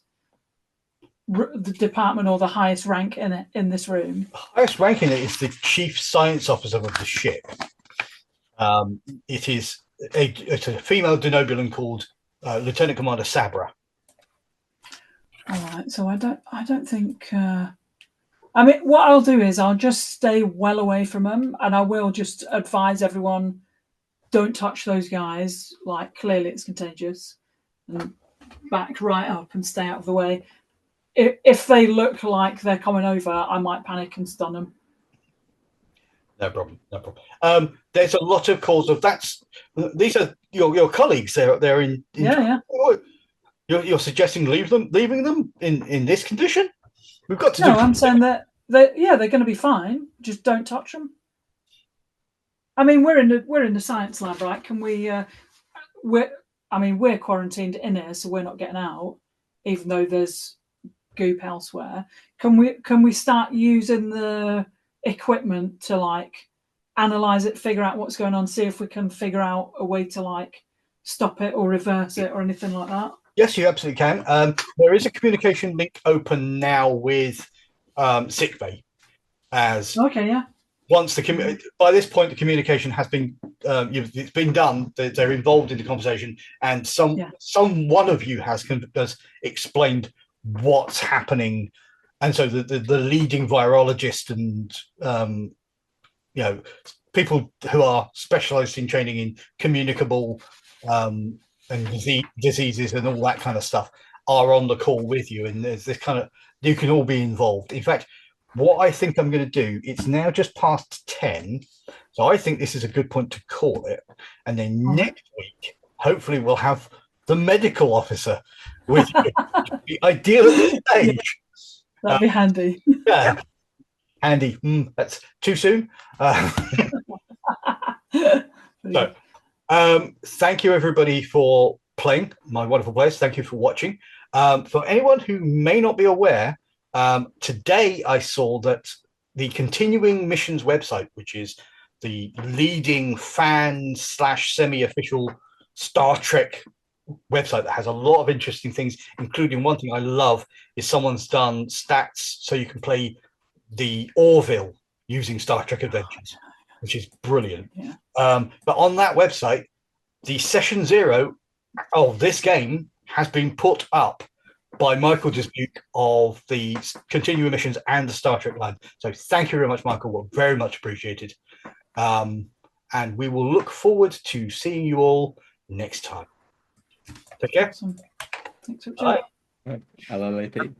the department or the highest rank in this room? The highest rank in it is the chief science officer of the ship. It's a female denobulan called Lieutenant Commander Sabra. All right, so I don't think. I mean, what I'll do is I'll just stay well away from them, and I will just advise everyone, don't touch those guys. Like, clearly it's contagious, and back right up and stay out of the way. If they look like they're coming over, I might panic and stun them. No problem. There's a lot of calls of these are your colleagues. They're in yeah. You're suggesting leaving them in this condition? We've got to do. No, I'm saying that they're going to be fine. Just don't touch them. I mean, we're in the science lab, right? Can we? We're quarantined in here, so we're not getting out, even though there's goop elsewhere. Can we start using the equipment to analyze it, figure out what's going on, see if we can figure out a way to stop it or reverse it or anything like that? Yes, you absolutely can. There is a communication link open now with sickbay. Okay, yeah. Once by this point the communication has been it's been done. They're involved in the conversation, and some one of you has explained what's happening, and so the leading virologist and people who are specialized in training in communicable and diseases and all that kind of stuff are on the call with you, and there's this kind of, you can all be involved. In fact, what I think I'm going to do, it's now just past 10, so I think this is a good point to call it, and then next week hopefully we'll have the medical officer with you. It'd be ideal at this stage. That'd be handy. Yeah, handy. That's too soon. So, thank you everybody for playing, my wonderful players. Thank you for watching. For anyone who may not be aware, today I saw that the Continuing Missions website, which is the leading fan / semi-official Star Trek website that has a lot of interesting things, including one thing I love is someone's done stats so you can play the Orville using Star Trek Adventures, which is brilliant. Yeah. But on that website, the session 0 of this game has been put up by Michael Disbuke of the Continuing Missions and the Star Trek line. So thank you very much, Michael. We're very much appreciated. And we will look forward to seeing you all next time. Take care. Awesome. Thanks for Bye. LLAP.